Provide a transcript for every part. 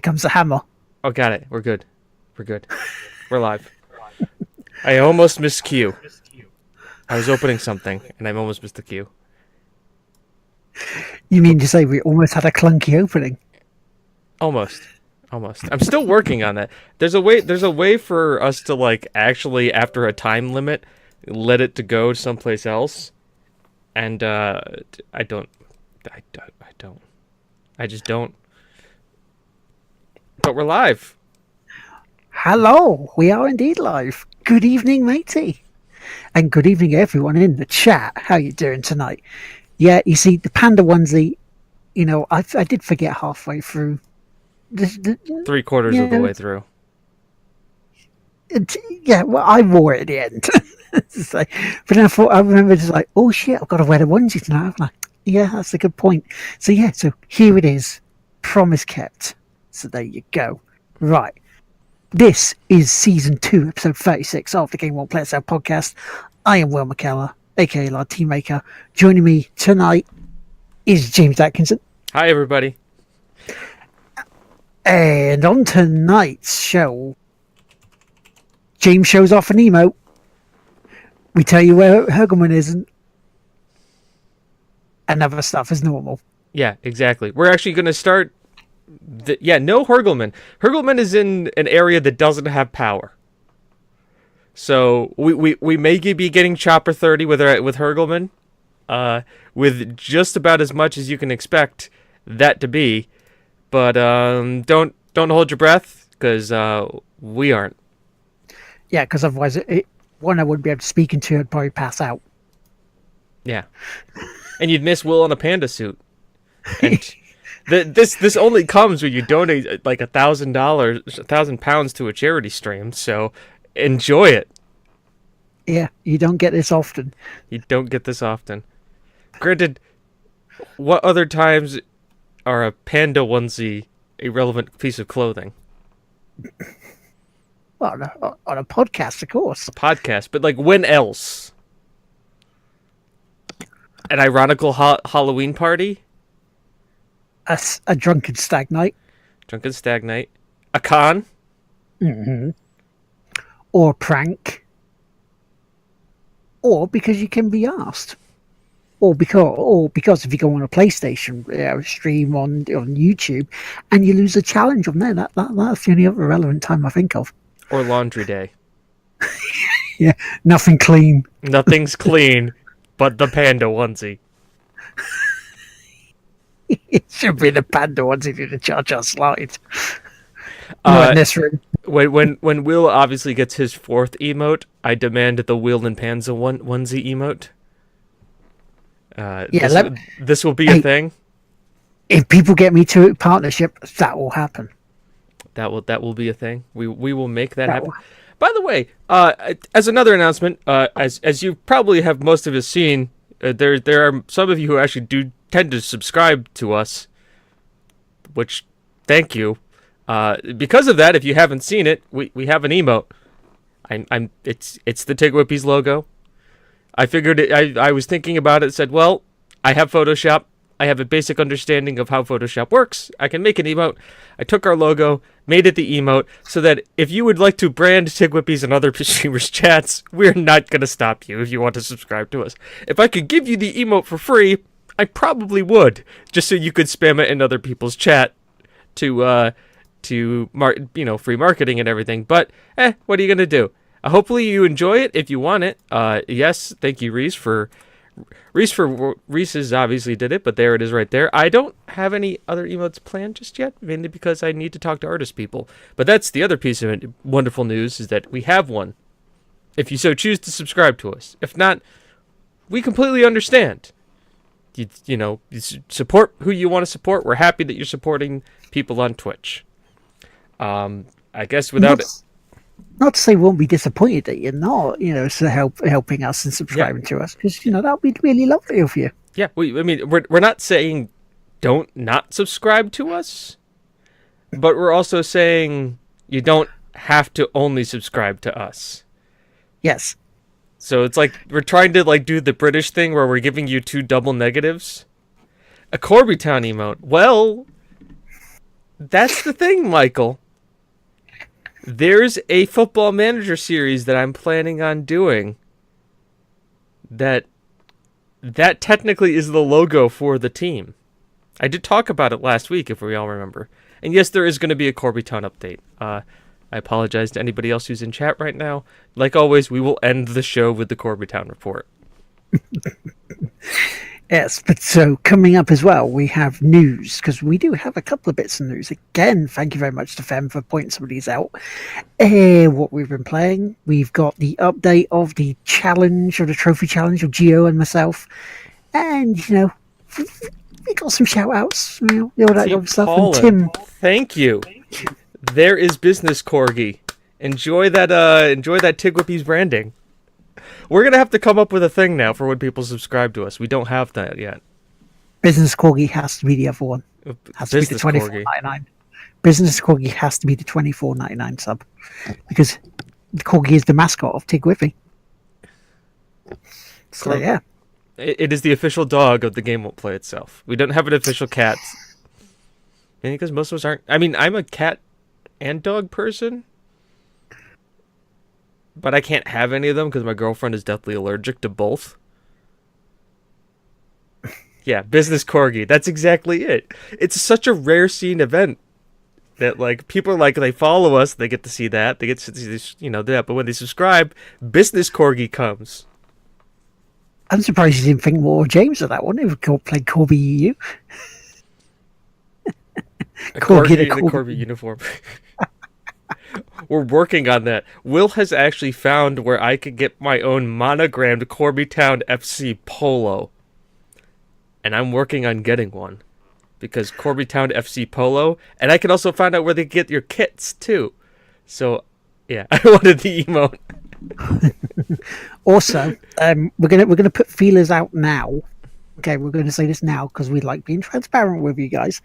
comes the hammer. Oh, got it. We're good. We're live. I almost missed Q. I was opening something, and I almost missed the Q. You mean to say we almost had a clunky opening? Almost. I'm still working on that. There's a way for us to, like, actually, after a time limit, let it to go someplace else. And, I just don't. But we're live. Hello, we are indeed live. Good evening, matey. And good evening, everyone in the chat. How you doing tonight? Yeah, you see, the panda onesie, you know, I did forget halfway through. 3/4 of the way through. Yeah, well, I wore it at the end. But then I remember just like, oh shit, I've got to wear the onesie tonight. I'm like, yeah, that's a good point. So yeah, so here it is. Promise kept. So there you go. Right. This is season 2, episode 36 of the Game One Player Sale podcast. I am Will McKellar, aka Lardteamaker. Joining me tonight is James Atkinson. Hi, everybody. And on tonight's show, James shows off an emote. We tell you where Hurgleman isn't. And other stuff is normal. Yeah, exactly. We're actually going to start... no Hurgleman. Hurgleman is in an area that doesn't have power. So we may be getting Chopper 30 with Hurgleman. With just about as much as you can expect that to be. But don't hold your breath, because we aren't. Yeah, because otherwise, one I wouldn't be able to speak into, I'd probably pass out. Yeah. And you'd miss Will on a panda suit. And this only comes when you donate like $1,000, £1,000 to a charity stream. So enjoy it. Yeah, you don't get this often. Granted, what other times are a panda onesie a relevant piece of clothing? Well, on a podcast, of course. A podcast, but like when else? An ironical Halloween party? A drunken stag night. A con? Mm-hmm. Or a prank. Or because you can be asked. Or because if you go on a PlayStation stream on YouTube and you lose a challenge on there, that's the only other relevant time I think of. Or laundry day. Yeah, nothing clean. Nothing's clean but the panda onesie. It should be the panda onesie to the Jar slide. Not in this room. When Will obviously gets his 4th emote, I demand the Will and Panza onesie emote. This will be a thing. If people get me to a partnership, that will happen. That will be a thing. We will make that happen. By the way, as another announcement, as you probably have most of us seen, there are some of you who actually do tend to subscribe to us, which thank you. Because of that, if you haven't seen it, we have an emote. It's the Tigwhippies logo. I figured I was thinking about it, said, well, I have Photoshop. I have a basic understanding of how Photoshop works. I can make an emote. I took our logo, made it the emote, so that if you would like to brand Tigwhippies and other streamers' chats, we're not going to stop you if you want to subscribe to us. If I could give you the emote for free, I probably would, just so you could spam it in other people's chat to free marketing and everything. But, what are you going to do? Hopefully you enjoy it if you want it. Yes, thank you, Reese has obviously did it, but there it is right there. I don't have any other emotes planned just yet, mainly because I need to talk to artist people. But that's the other piece of it. Wonderful news is that we have one. If you so choose to subscribe to us. If not, we completely understand. You support who you want to support. We're happy that you're supporting people on Twitch. I guess without it. Not to say we won't be disappointed that you're not, helping us and subscribing to us, because that would be really lovely of you. Yeah, we're not saying don't not subscribe to us, but we're also saying you don't have to only subscribe to us. Yes. So it's like we're trying to do the British thing where we're giving you 2 double negatives. A Corby Town emote. Well, That's the thing, Michael. There's a Football Manager series that I'm planning on doing. That technically is the logo for the team. I did talk about it last week, if we all remember. And yes, there is going to be a Corbytown update. I apologize to anybody else who's in chat right now. Like always, we will end the show with the Corbytown report. Yes, but so coming up as well, we have news, because we do have a couple of bits of news. Again, thank you very much to Fem for pointing some of these out. What we've been playing, we've got the update of the challenge, or the trophy challenge of Gio and myself. And, we got some shout outs, all that good stuff. And Tim. Thank you. There is business, Corgi. Enjoy that Tig Whippy's branding. We're going to have to come up with a thing now for when people subscribe to us. We don't have that yet. Business Corgi has to be the other one. Has to be the $24.99. Business Corgi has to be the $24.99 sub. Because the Corgi is the mascot of Tig Whippy. So, yeah. It is the official dog of The Game Won't Play Itself. We don't have an official cat. Maybe because most of us aren't. I mean, I'm a cat and dog person. But I can't have any of them because my girlfriend is deathly allergic to both. Yeah, business corgi. That's exactly it. It's such a rare scene event that people are they follow us, they get to see that, they get to see this, that. But when they subscribe, business corgi comes. I'm surprised you didn't think more of James of that one. He played Corby EU. Corgi in the Corby uniform. We're working on that. Will has actually found where I could get my own monogrammed Corbytown FC polo. And I'm working on getting one. Because Corbytown FC polo. And I can also find out where they get your kits, too. So, yeah, I wanted the emote. Also, we're gonna put feelers out now. Okay, we're going to say this now because we like being transparent with you guys.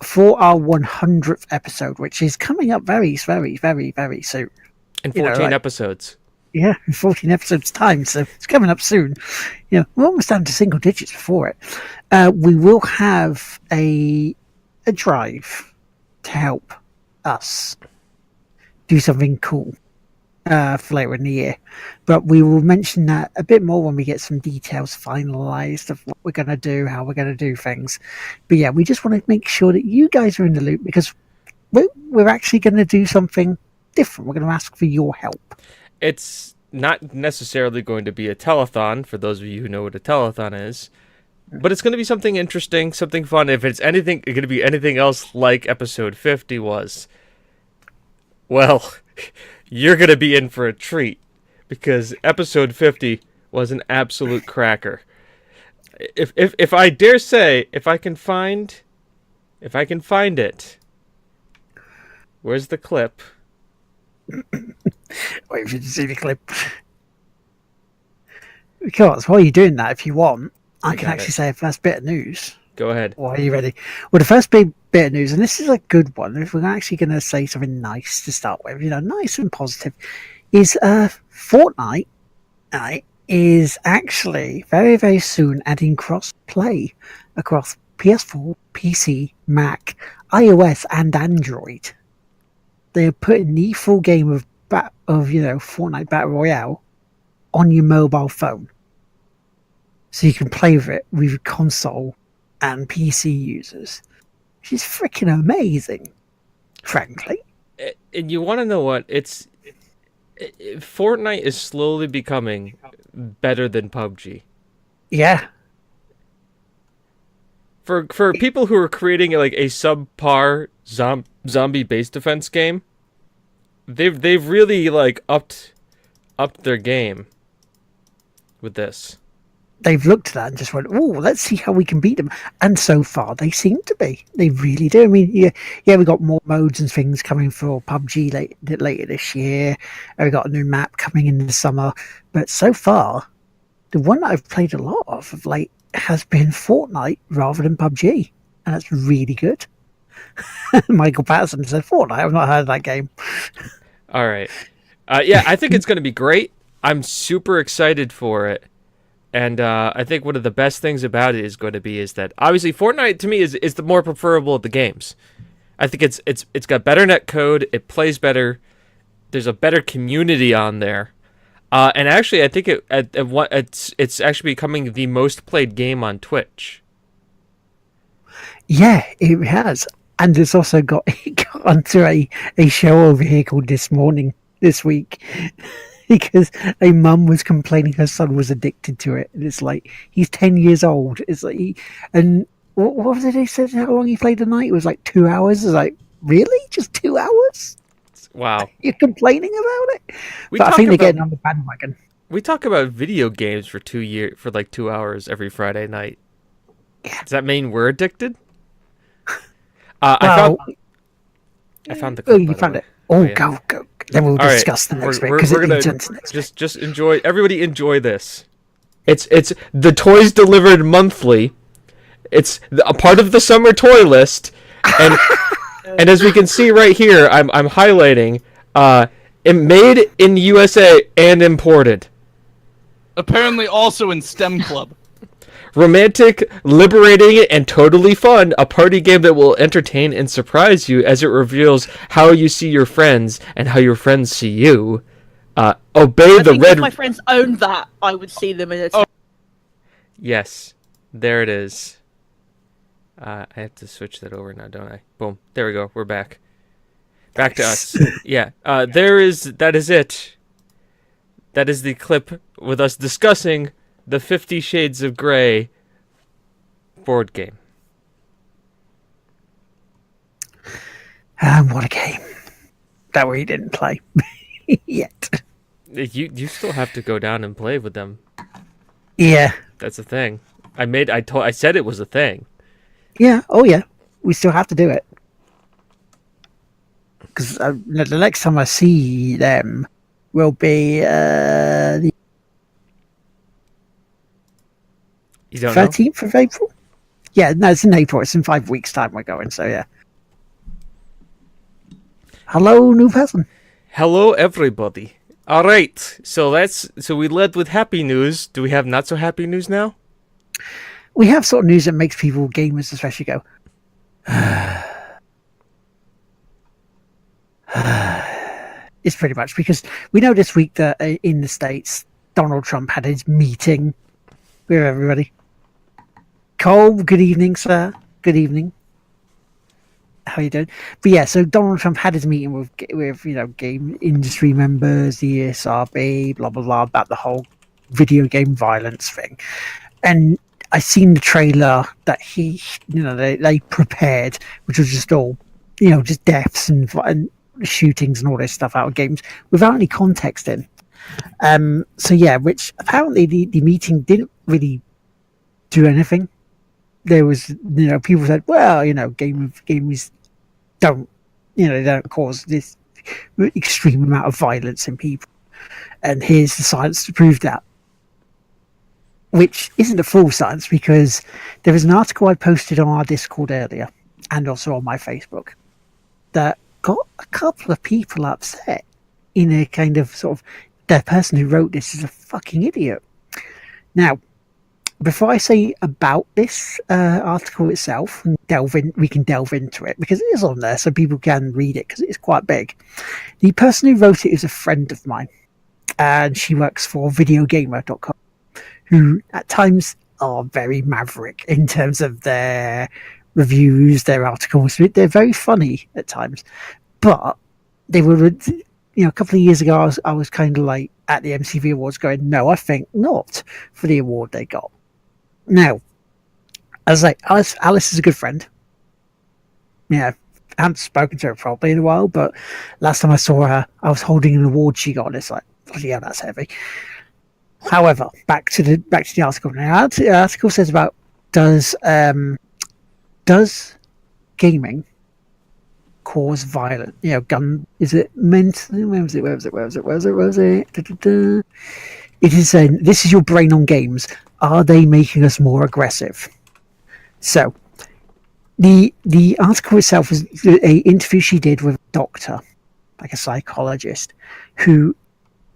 For our 100th episode, which is coming up very, very, very, very soon. In 14 episodes. Yeah, in 14 episodes' time, so it's coming up soon. We're almost down to single digits before it. We will have a drive to help us do something cool for later in the year. But we will mention that a bit more when we get some details finalized of what we're going to do, how we're going to do things. But yeah, we just want to make sure that you guys are in the loop because we're actually going to do something different. We're going to ask for your help. It's not necessarily going to be a telethon, for those of you who know what a telethon is. But it's going to be something interesting, something fun. If it's anything, it's going to be anything else like episode 50 was. Well, you're going to be in for a treat. Because episode 50 was an absolute cracker. If I dare say, if I can find it. Where's the clip? Wait for you to see the clip. Because while you're doing that, if you want, I can actually say a first bit of news. Go ahead. Well, are you ready? Well, the first bit of news, and this is a good one, if we're actually going to say something nice to start with, nice and positive, is Fortnite is actually very, very soon adding cross-play across PS4, PC, Mac, iOS, and Android. They're putting the full game of Fortnite Battle Royale on your mobile phone. So you can play with it with console and PC users. Which is freaking amazing, frankly. And you want to know what? Fortnite is slowly becoming better than PUBG. Yeah. For people who are creating a subpar zombie-based defense game, they've really upped their game with this. They've looked at that and just went, oh, let's see how we can beat them. And so far, they seem to be. They really do. I mean, yeah, we got more modes and things coming for PUBG later this year. We got a new map coming in the summer. But so far, the one that I've played a lot of late has been Fortnite rather than PUBG. And that's really good. Michael Patterson said, Fortnite, I've not heard of that game. All right. Yeah, I think it's going to be great. I'm super excited for it. And I think one of the best things about it is that obviously Fortnite to me is the more preferable of the games. I think it's got better net code. It plays better. There's a better community on there. And actually, I think it's actually becoming the most played game on Twitch. Yeah, it has. And it's also got onto a show over here called This Week, because a mum was complaining her son was addicted to it. And it's like, he's 10 years old. It's like, and what was it they said how long he played a night? It was like 2 hours. It's like, really? Just 2 hours? Wow. You're complaining about it? But I think they're getting on the bandwagon. We talk about video games for 2 hours every Friday night. Yeah. Does that mean we're addicted? I found the clip. Oh, you found it. Oh, yeah. Go. Then we'll discuss the next bit, because we're gonna just enjoy. Everybody enjoy this. It's the toys delivered monthly. It's a part of the summer toy list, and and as we can see right here, I'm highlighting. It made in USA and imported. Apparently, also in STEM Club. Romantic, liberating, and totally fun. A party game that will entertain and surprise you as it reveals how you see your friends and how your friends see you. Obey the red. If my friends owned that, I would see them in a. Yes, there it is. I have to switch that over now, don't I? Boom. There we go. We're back. Back to us. Yeah. That is it. That is the clip with us discussing the 50 Shades of Grey board game. What a game. That we didn't play yet. You still have to go down and play with them. Yeah. That's a thing. I said it was a thing. Yeah. Oh, yeah. We still have to do it. Because the next time I see them will be the 13th of April? Yeah, no, it's in April. It's in 5 weeks' time we're going, so yeah. Hello, new person. Hello, everybody. All right, so we led with happy news. Do we have not so happy news now? We have sort of news that makes people, gamers especially, go, it's pretty much because we know this week that in the States, Donald Trump had his meeting with everybody. Cole, good evening, sir. Good evening. How you doing? But yeah, so Donald Trump had his meeting with game industry members, the ESRB, blah blah blah, about the whole video game violence thing. And I seen the trailer that they prepared, which was just all just deaths and shootings and all this stuff out of games without any context in. So yeah, which apparently the meeting didn't really do anything. There was, people said, well, gamers don't, they don't cause this extreme amount of violence in people. And here's the science to prove that. Which isn't a full science, because there was an article I posted on our Discord earlier and also on my Facebook that got a couple of people upset in a kind of sort of, the person who wrote this is a fucking idiot. Now, before I say about this article itself, and we can delve into it, because it is on there so people can read it, because it is quite big. The person who wrote it is a friend of mine, and she works for videogamer.com, who at times are very maverick in terms of their reviews, their articles. They're very funny at times, but they were, a couple of years ago, I was kind of like at the MTV Awards going, no, I think not, for the award they got. Now, as I say, Alice is a good friend. Yeah, I haven't spoken to her probably in a while, but last time I saw her, I was holding an award she got. And it's like, bloody hell, that's heavy. However, back to the article. Now, the article says about does gaming cause violence? Gun. Is it mentally? Where was it? It is saying, this is your brain on games. Are they making us more aggressive? So, the article itself is an interview she did with a doctor, like a psychologist, who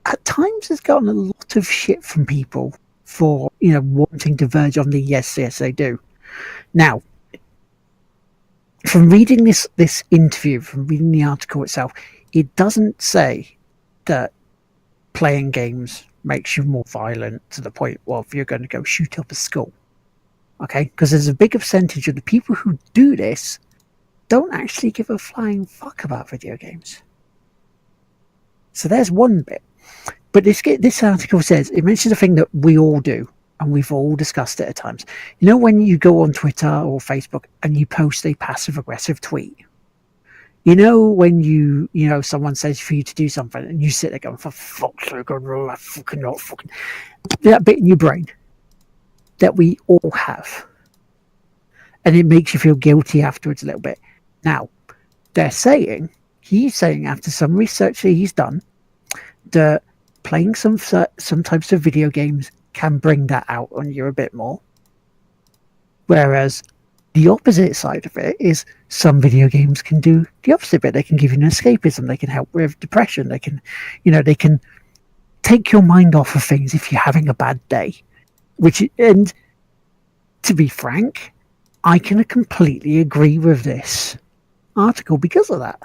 at times has gotten a lot of shit from people for, wanting to verge on the yes, they do. Now, from reading this interview, from reading the article itself, it doesn't say that playing games makes you more violent to the point of you're going to go shoot up a school. Okay, because there's a bigger percentage of the people who do this don't actually give a flying fuck about video games. So there's one bit. But this article says, it mentions a thing that we all do, and we've all discussed it at times. You know when you go on Twitter or Facebook and you post a passive-aggressive tweet? You know when someone says for you to do something and you sit there going, for fuck's sake, I'm fucking not fucking... That bit in your brain that we all have. And it makes you feel guilty afterwards a little bit. Now, he's saying after some research that he's done, that playing some types of video games can bring that out on you a bit more. Whereas the opposite side of it is some video games can do the opposite bit. They can give you an escapism. They can help with depression. They can take your mind off of things if you're having a bad day. And to be frank, I can completely agree with this article because of that.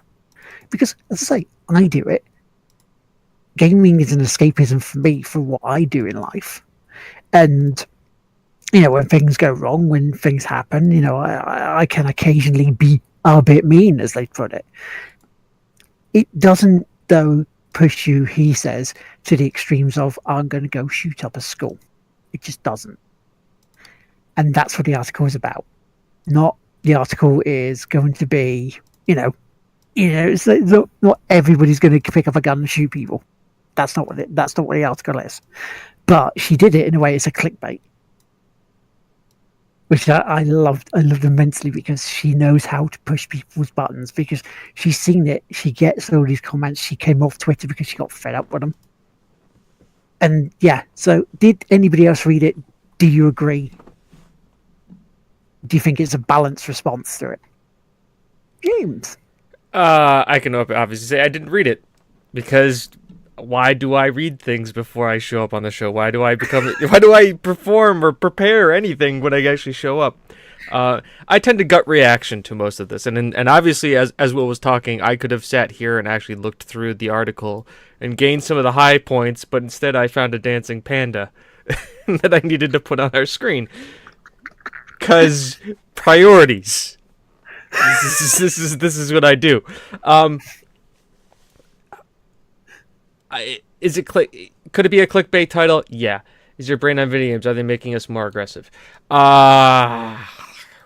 Because, as I say, I do it. Gaming is an escapism for me for what I do in life. And, when things go wrong, when things happen, I can occasionally be a bit mean, as they put it. It doesn't, though, push you, he says, to the extremes of, I'm going to go shoot up a school. It just doesn't. And that's what the article is about. Not the article is going to be, it's not everybody's going to pick up a gun and shoot people. That's not what the article is. But she did it in a way it's a clickbait, which I loved immensely because she knows how to push people's buttons because she's seen it. She gets all these comments. She came off Twitter because she got fed up with them. And yeah, so did anybody else read it? Do you agree? Do you think it's a balanced response to it? James? I can obviously say I didn't read it because why do I read things before I show up on the show? Why do I perform or prepare anything when I actually show up? I tend to gut reaction to most of this, and obviously as Will was talking, I could have sat here and actually looked through the article and gained some of the high points, but instead I found a dancing panda that I needed to put on our screen. 'Cause priorities. This is what I do. Could it be a clickbait title? Yeah. Is your brain on video games? Are they making us more aggressive?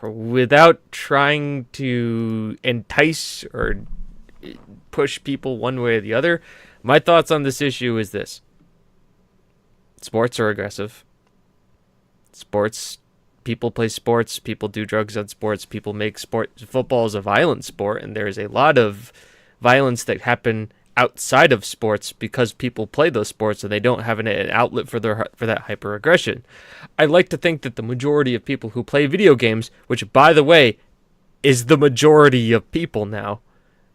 Without trying to entice or push people one way or the other, my thoughts on this issue is this. Sports are aggressive. People play sports, people do drugs on sports, people make football is a violent sport, and there's a lot of violence that happen outside of sports because people play those sports and they don't have an outlet for that hyper-aggression. I like to think that the majority of people who play video games, which, by the way, is the majority of people now,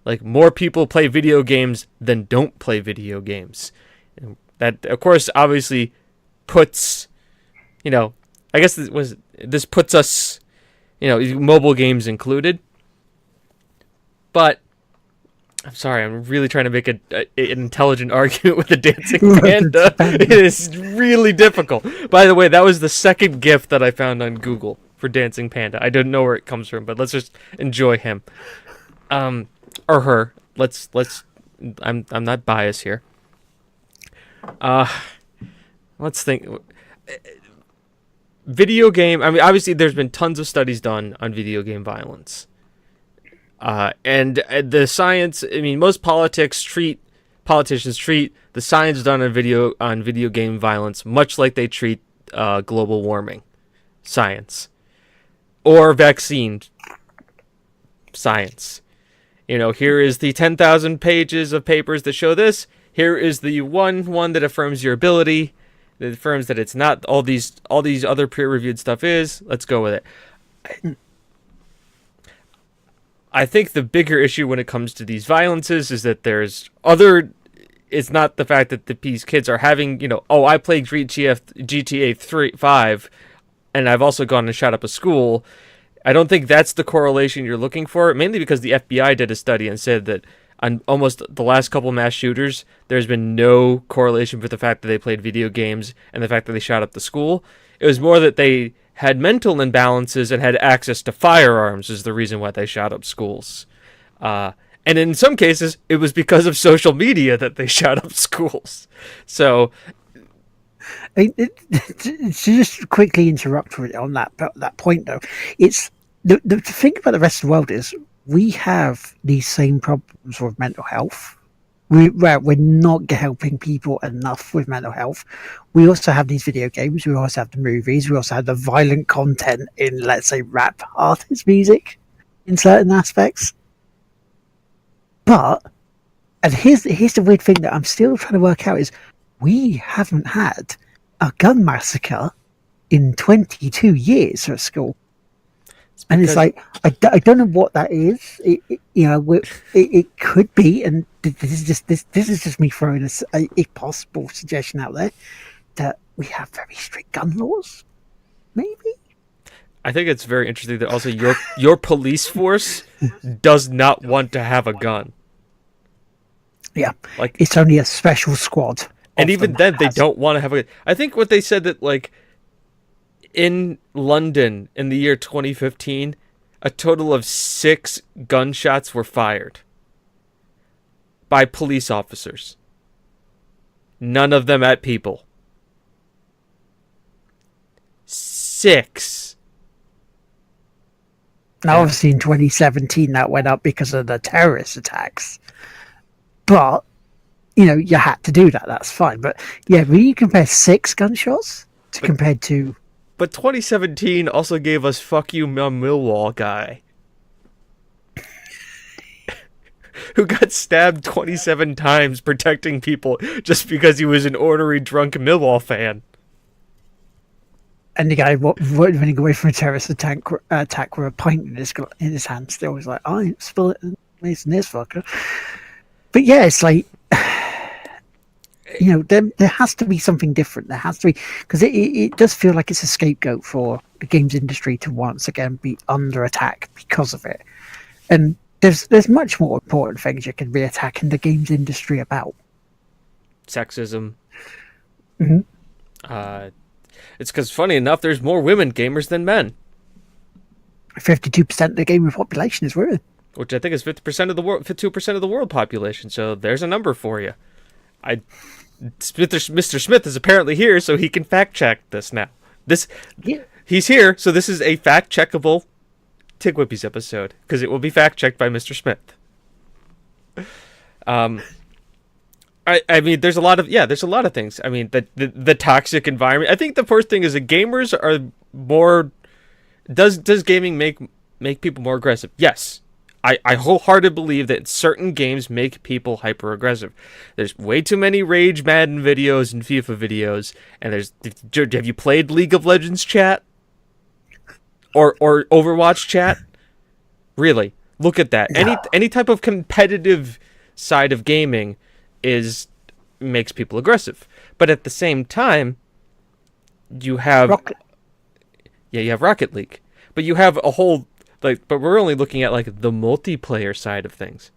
like, more people play video games than don't play video games. And that, of course, obviously puts, I guess this puts us, mobile games included. But I'm sorry, I'm really trying to make an intelligent argument with a dancing panda. It is really difficult. By the way, that was the second GIF that I found on Google for dancing panda. I don't know where it comes from, but let's just enjoy him, or her. Let's. I'm not biased here. Let's think. Video game. I mean, obviously, there's been tons of studies done on video game violence, and the science. I mean, most politicians treat the science done on video game violence much like they treat global warming science or vaccine science. Here is the 10,000 pages of papers that show this. Here is the one that affirms your ability. That affirms that it's not all these other peer-reviewed stuff is. Let's go with it. I think the bigger issue when it comes to these violences is that there's other. It's not the fact that these kids are having, I played GTA 5, and I've also gone and shot up a school. I don't think that's the correlation you're looking for, mainly because the FBI did a study and said that on almost the last couple mass shooters, there's been no correlation with the fact that they played video games and the fact that they shot up the school. It was more that they had mental imbalances and had access to firearms is the reason why they shot up schools. And in some cases, it was because of social media that they shot up schools. So, to just quickly interrupt on that point, though, it's the thing about the rest of the world is we have these same problems with mental health. We're not helping people enough with mental health. We also have these video games. We also have the movies. We also have the violent content in, let's say, rap artist music in certain aspects. But, and here's the weird thing that I'm still trying to work out is we haven't had a gun massacre in 22 years at school. And it's like, I don't know what that is. It could be, and this is just me throwing a possible suggestion out there, that we have very strict gun laws. Maybe. I think it's very interesting that also your police force does not want to have a gun. Yeah, like it's only a special squad, and even then they don't want to have a gun. I think what they said that like in London in the year 2015, a total of 6 gunshots were fired by police officers. None of them at people. 6. Now, obviously, in 2017, that went up because of the terrorist attacks. But, you had to do that. That's fine. But, yeah, when you compare 6 gunshots compared to... But 2017 also gave us fuck you Millwall guy. Who got stabbed 27 times protecting people just because he was an ornery drunk Millwall fan. And the guy running away from a terrorist attack with a pint in his hand still was like, I ain't spilling this fucker. But yeah, it's like, there has to be something different. There has to be, because it does feel like it's a scapegoat for the games industry to once again be under attack because of it. And there's much more important things you can be attacking the games industry about. Sexism. Mm-hmm. It's because, funny enough, there's more women gamers than men. 52% of the gamer population is women. Which I think is 50% of the world, 52% of the world population. So there's a number for you. Mr. Smith is apparently here, so he can fact check this now. He's here, so this is a fact checkable Tigwhippies episode because it will be fact checked by Mr. Smith. I mean, there's a lot of things. I mean, the toxic environment. I think the first thing is that gamers are more. Does gaming make people more aggressive? Yes. I wholeheartedly believe that certain games make people hyper aggressive. There's way too many Rage Madden videos and FIFA videos, and have you played League of Legends chat? Or Overwatch chat? Really? Look at that. No. Any type of competitive side of gaming makes people aggressive. But at the same time, you have you have Rocket League. But you have a whole but we're only looking at like the multiplayer side of things.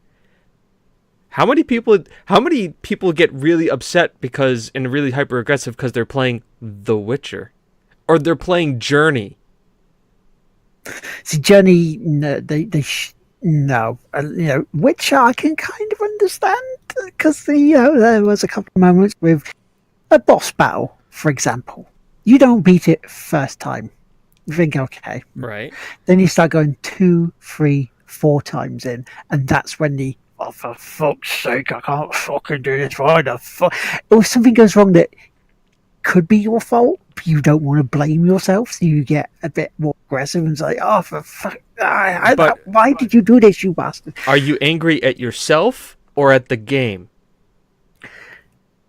How many people get really upset and really hyper aggressive because they're playing The Witcher or they're playing Journey? See, Journey, no, no, Witcher I can kind of understand because there was a couple of moments with a boss battle, for example. You don't beat it first time. You think, okay, right? Then you start going 2, 3, 4 times in, and that's when for fuck's sake, I can't fucking do this. Why the fuck? Or something goes wrong that could be your fault, but you don't want to blame yourself, so you get a bit more aggressive and say, "Oh, for fuck! Why did you do this, you bastard?" Are you angry at yourself or at the game?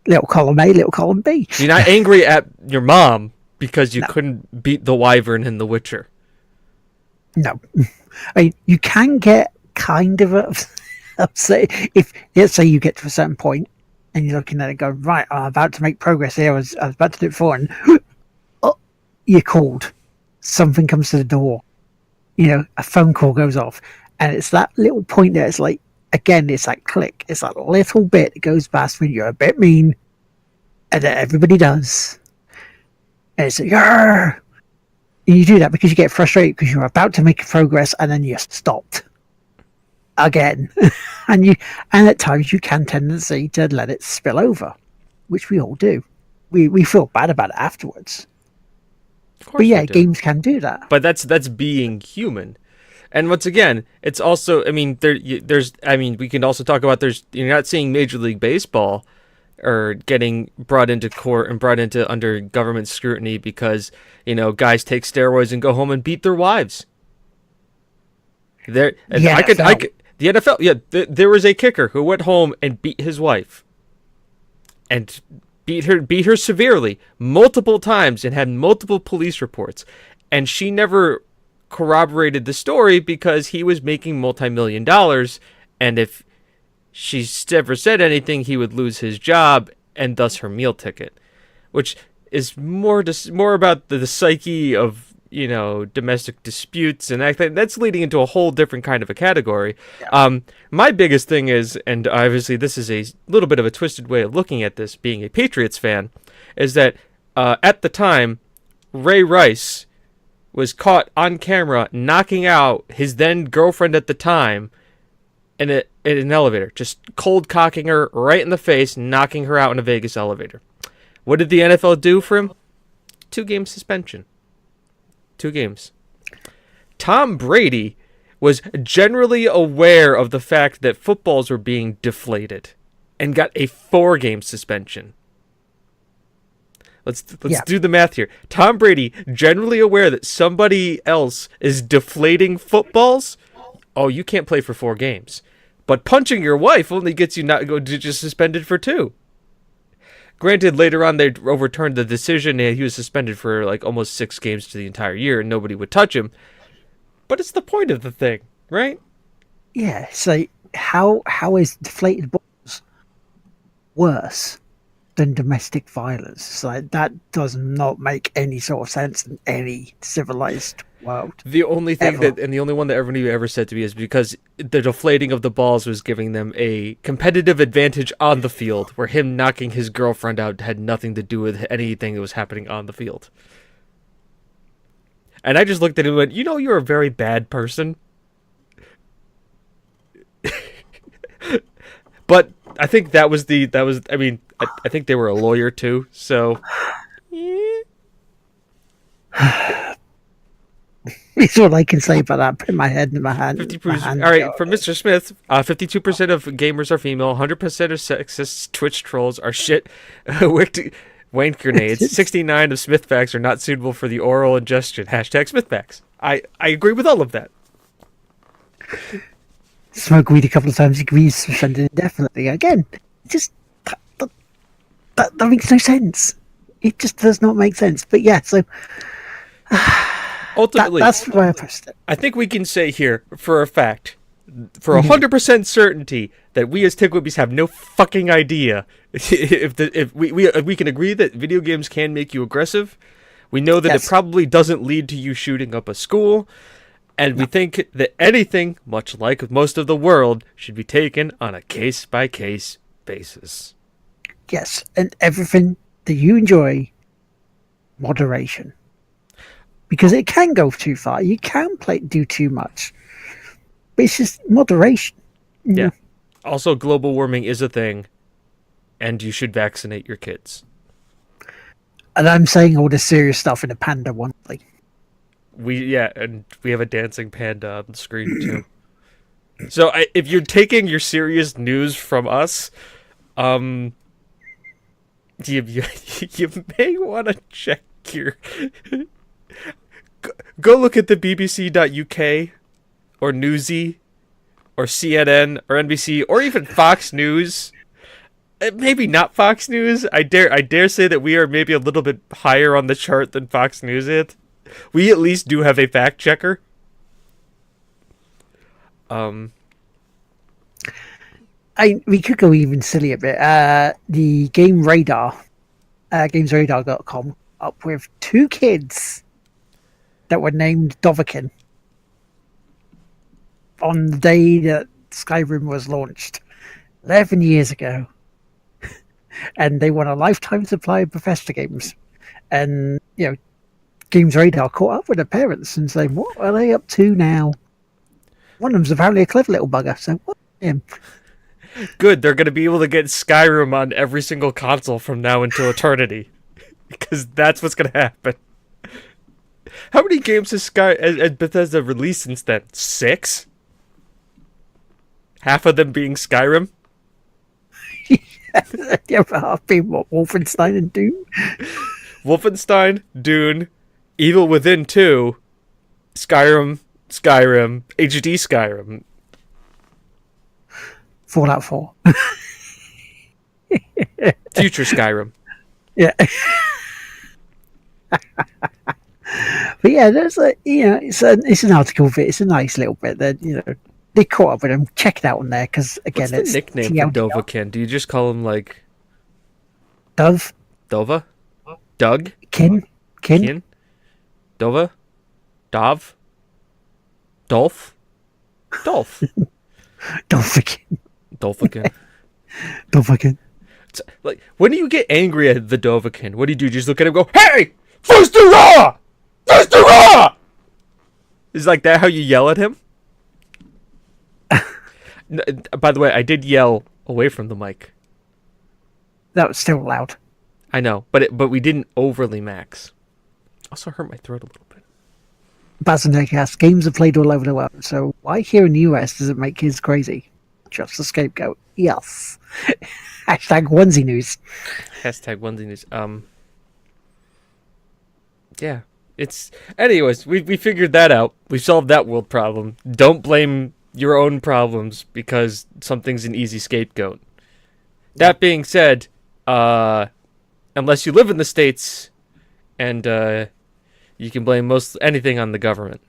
Little column A, little column B. You're not angry at your mom because you couldn't beat the Wyvern in The Witcher. No, I mean, you can get kind of upset if, let's say, you get to a certain point and you're looking at it going, right, I'm about to make progress here. I was about to do it before, and you're called. Something comes to the door. a phone call goes off, and it's that little point there. It's like, again, it's that click. It's that little bit that goes past when you're a bit mean, and that everybody does. And it's like, yarr! And you do that because you get frustrated because you're about to make progress and then you're stopped again. and at times you can tendency to let it spill over, which we all do. We feel bad about it afterwards. But yeah, games can do that. But that's being human. And once again, it's also, I mean, we can also talk about you're not seeing Major League Baseball or getting brought into court and brought into under government scrutiny because, guys take steroids and go home and beat their wives. The NFL, yeah, there was a kicker who went home and beat his wife. And beat her severely multiple times and had multiple police reports. And she never corroborated the story because he was making multi-million dollars, and if she ever said anything, he would lose his job and thus her meal ticket, which is more about the psyche of domestic disputes, and that's leading into a whole different kind of a category. Yeah. My biggest thing is, and obviously this is a little bit of a twisted way of looking at this, being a Patriots fan, is that at the time, Ray Rice was caught on camera knocking out his then girlfriend at the time in an elevator, just cold cocking her right in the face, knocking her out in a Vegas elevator. What did the NFL do for him? 2-game suspension. 2 games. Tom Brady was generally aware of the fact that footballs were being deflated and got a 4-game suspension. Let's do the math here. Tom Brady, generally aware that somebody else is deflating footballs. Oh, you can't play for 4 games. But punching your wife only gets you just suspended for 2. Granted, later on they overturned the decision and he was suspended for like almost 6 games to the entire year and nobody would touch him. But it's the point of the thing, right? Yeah, so how is deflated balls worse than domestic violence? Like, that does not make any sort of sense in any civilized world. The only thing the only one that everybody ever said to me is because the deflating of the balls was giving them a competitive advantage on the field, where him knocking his girlfriend out had nothing to do with anything that was happening on the field. And I just looked at him and went, you're a very bad person. But I think I think they were a lawyer too, so. That's what I can say about that. Put my head in my hand. 50%. All right, from Mr. Smith, 52% of gamers are female, 100% of sexist Twitch trolls are shit. Wayne grenades. 69 of Smith facts are not suitable for the oral ingestion. # Smith facts. I agree with all of that. Smoke weed a couple of times, agrees suspended indefinitely. Again, just that makes no sense. It just does not make sense. But yeah, so ultimately, that's why I pressed it. I think we can say here for a fact, for 100% certainty, that we as Tigwibbies have no fucking idea if we can agree that video games can make you aggressive. We know that it probably doesn't lead to you shooting up a school. And we think that anything, much like most of the world, should be taken on a case-by-case basis. Yes, and everything that you enjoy, moderation. Because it can go too far. You can do too much. But it's just moderation. Yeah. Also, global warming is a thing, and you should vaccinate your kids. And I'm saying all this serious stuff in a panda one thing. And we have a dancing panda on the screen too. So if you're taking your serious news from us, you may want to check your. Go look at the BBC.UK or Newsy or CNN or NBC or even Fox News. Maybe not Fox News. I dare say that we are maybe a little bit higher on the chart than Fox News is. We at least do have a fact checker. We could go even silly a bit. The Game Radar, gamesradar.com, up with 2 kids that were named Dovahkiin. on the day that Skyrim was launched 11 years ago, and they won a lifetime supply of Bethesda games. And Games Radar caught up with their parents and said, "What are they up to now?" One of them's apparently a clever little bugger. So what? Him? Good, they're going to be able to get Skyrim on every single console from now until eternity. Because that's what's going to happen. How many games has Bethesda released since then? 6? Half of them being Skyrim? The other half being what, Wolfenstein and Doom? Wolfenstein, Dune, Evil Within 2, Skyrim, HD Skyrim. Fallout 4. Future Skyrim. Yeah. But yeah, there's it's an article bit. It's a nice little bit that they caught up with them. Check it out on there because again, What's the it's nickname for Dovahkiin? Do you just call him like Dove, Dova, Doug, Kin, Dova, Dov, Dolph, Dovahkiin, Dovahkiin. Like, when do you get angry at the Dovahkiin? What do? Just look at him and go, "Hey, first to raw! First to raw!" Is like that how you yell at him? By the way, I did yell away from the mic. That was still loud. I know, but we didn't overly max. Also hurt my throat a little bit. Bazinek asks, games are played all over the world, so why here in the US does it make kids crazy? Just a scapegoat. Yes. Hashtag onesie news. Hashtag onesie news. Yeah. Anyways, we figured that out. We solved that world problem. Don't blame your own problems because something's an easy scapegoat. That being said, unless you live in the States, and you can blame most anything on the government.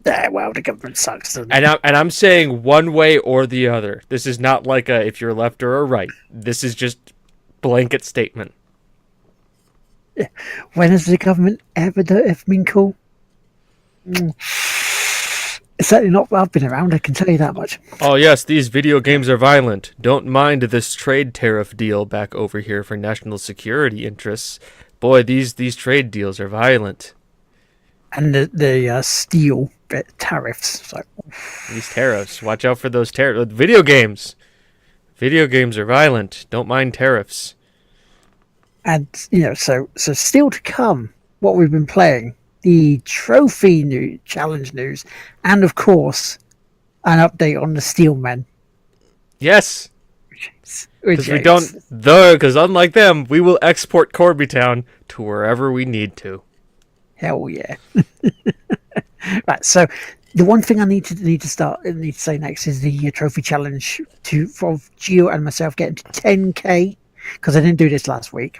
Well, the government sucks. And I'm saying one way or the other. This is not like if you're left or a right. This is just blanket statement. When has the government ever been cool? It's certainly not while I've been around, I can tell you that much. Oh yes, these video games are violent. Don't mind this trade tariff deal back over here for national security interests. Boy, these trade deals are violent. And the steel tariffs. So. These tariffs. Watch out for those tariffs. Video games. Video games are violent. Don't mind tariffs. And, so still to come, what we've been playing, the trophy challenge news, and of course, an update on the Steelmen. Yes. Because because unlike them, we will export Corby Town to wherever we need to. Hell yeah. Right, so the one thing I need to say next is the trophy challenge for Gio and myself getting to 10k, because I didn't do this last week.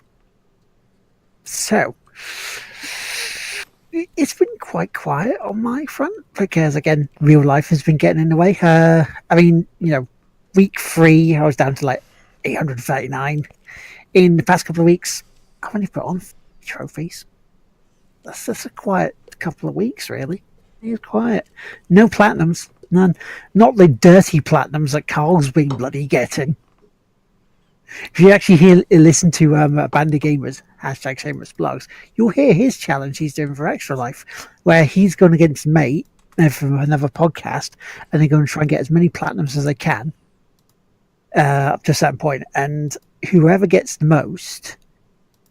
So it's been quite quiet on my front because again, real life has been getting in the way. Week 3 I was down to like 839. In the past couple of weeks, I've only put on 3 trophies. That's a quiet couple of weeks, really. It's quiet. No platinums, none. Not the dirty platinums that Carl's been bloody getting. If you actually listen to a band of gamers, hashtag shameless blogs, you'll hear his challenge he's doing for Extra Life, where he's going against mate from another podcast, and they're going to try and get as many platinums as they can up to a certain point, and whoever gets the most,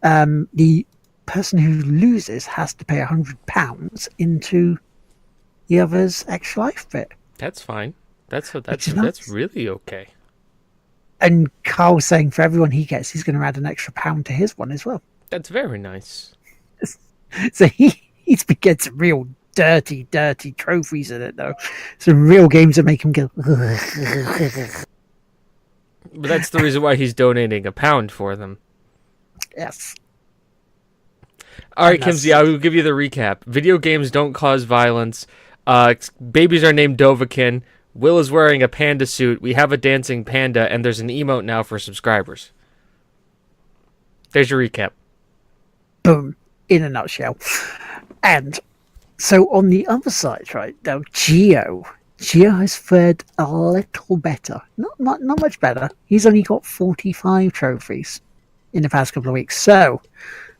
the person who loses has to pay £100 into the other's Extra Life bit. That's fine. That's nice. Really okay. And Carl's saying for everyone he gets, he's going to add an extra £1 to his one as well. That's very nice. So he's been getting some real dirty trophies in it, though. Some real games that make him go. But that's the reason why he's donating £1 for them. Yes. All right, Kimsey, I will give you the recap. Video games don't cause violence. Babies are named Dovahkiin. Will is wearing a panda suit. We have a dancing panda, and there's an emote now for subscribers. There's your recap. Boom. In a nutshell. And So on the other side, right now, Geo has fared a little better. Not much better. He's only got 45 trophies in the past couple of weeks. So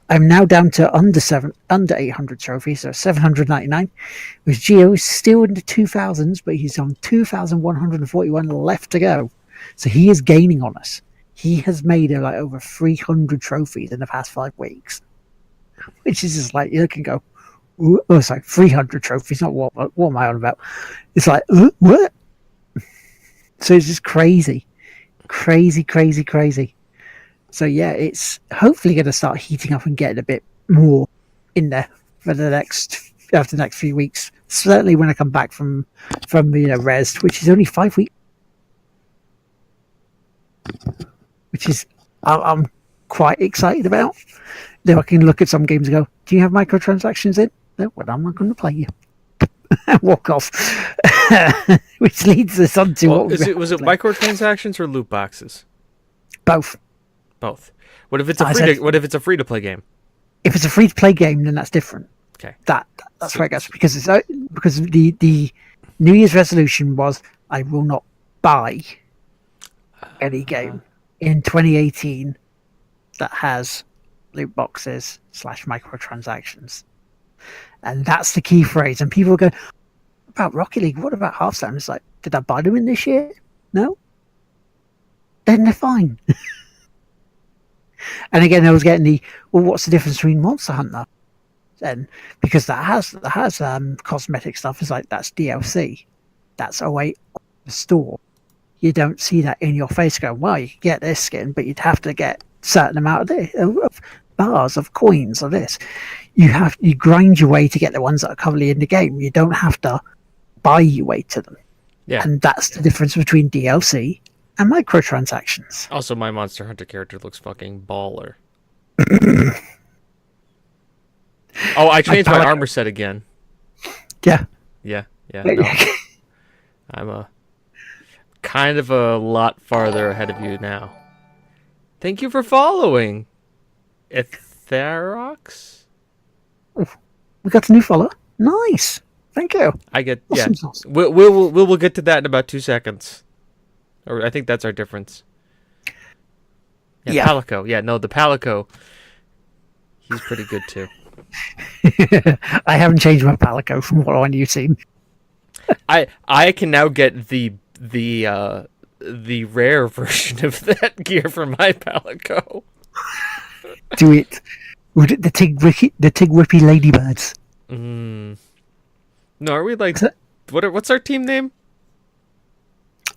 I'm now down to under 800 trophies, so 799. With Geo is still in the 2000s, but he's on 2,141 left to go. So he is gaining on us. He has made like over 300 trophies in the past 5 weeks, which is just like you can go. Oh, sorry, 300 trophies. Not what am I on about? It's like what? So it's just crazy. So yeah, it's hopefully going to start heating up and getting a bit more in there for after the next few weeks. Certainly when I come back from res, which is only 5 weeks, which is I'm quite excited about. Then I can look at some games and go, "Do you have microtransactions in?" No, well, I'm not going to play you. Walk off. Which leads us on to was it microtransactions or loot boxes? Both. What if it's a free to play game? If it's a free to play game, then that's different. Okay. That's where I guess because the New Year's resolution was I will not buy any game in 2018 that has loot boxes / microtransactions. And that's the key phrase. And people go, about Rocket League, what about Hearthstone? It's like, did I buy them in this year? No? Then they're fine. And again, I was getting what's the difference between Monster Hunter? Then because that has cosmetic stuff, it's like that's DLC. That's away on the store. You don't see that in your face going, well, you can get this skin, but you'd have to get a certain amount of bars of coins of this. You grind your way to get the ones that are currently in the game. You don't have to buy your way to them. Yeah. And that's the difference between DLC and microtransactions. Also, my Monster Hunter character looks fucking baller. Oh, I changed my armor set again. Yeah. Yeah. No. I'm kind of a lot farther ahead of you now. Thank you for following. Etherox? We got a new follower. Nice. Thank you. Awesome. We'll get to that in about 2 seconds. Or I think that's our difference. Yeah. Palico. Yeah, no, the Palico. He's pretty good too. I haven't changed my Palico from what you've seen. I can now get the rare version of that gear for my Palico. Do it. The Tig Whippy Ladybirds. No, are we like what's our team name?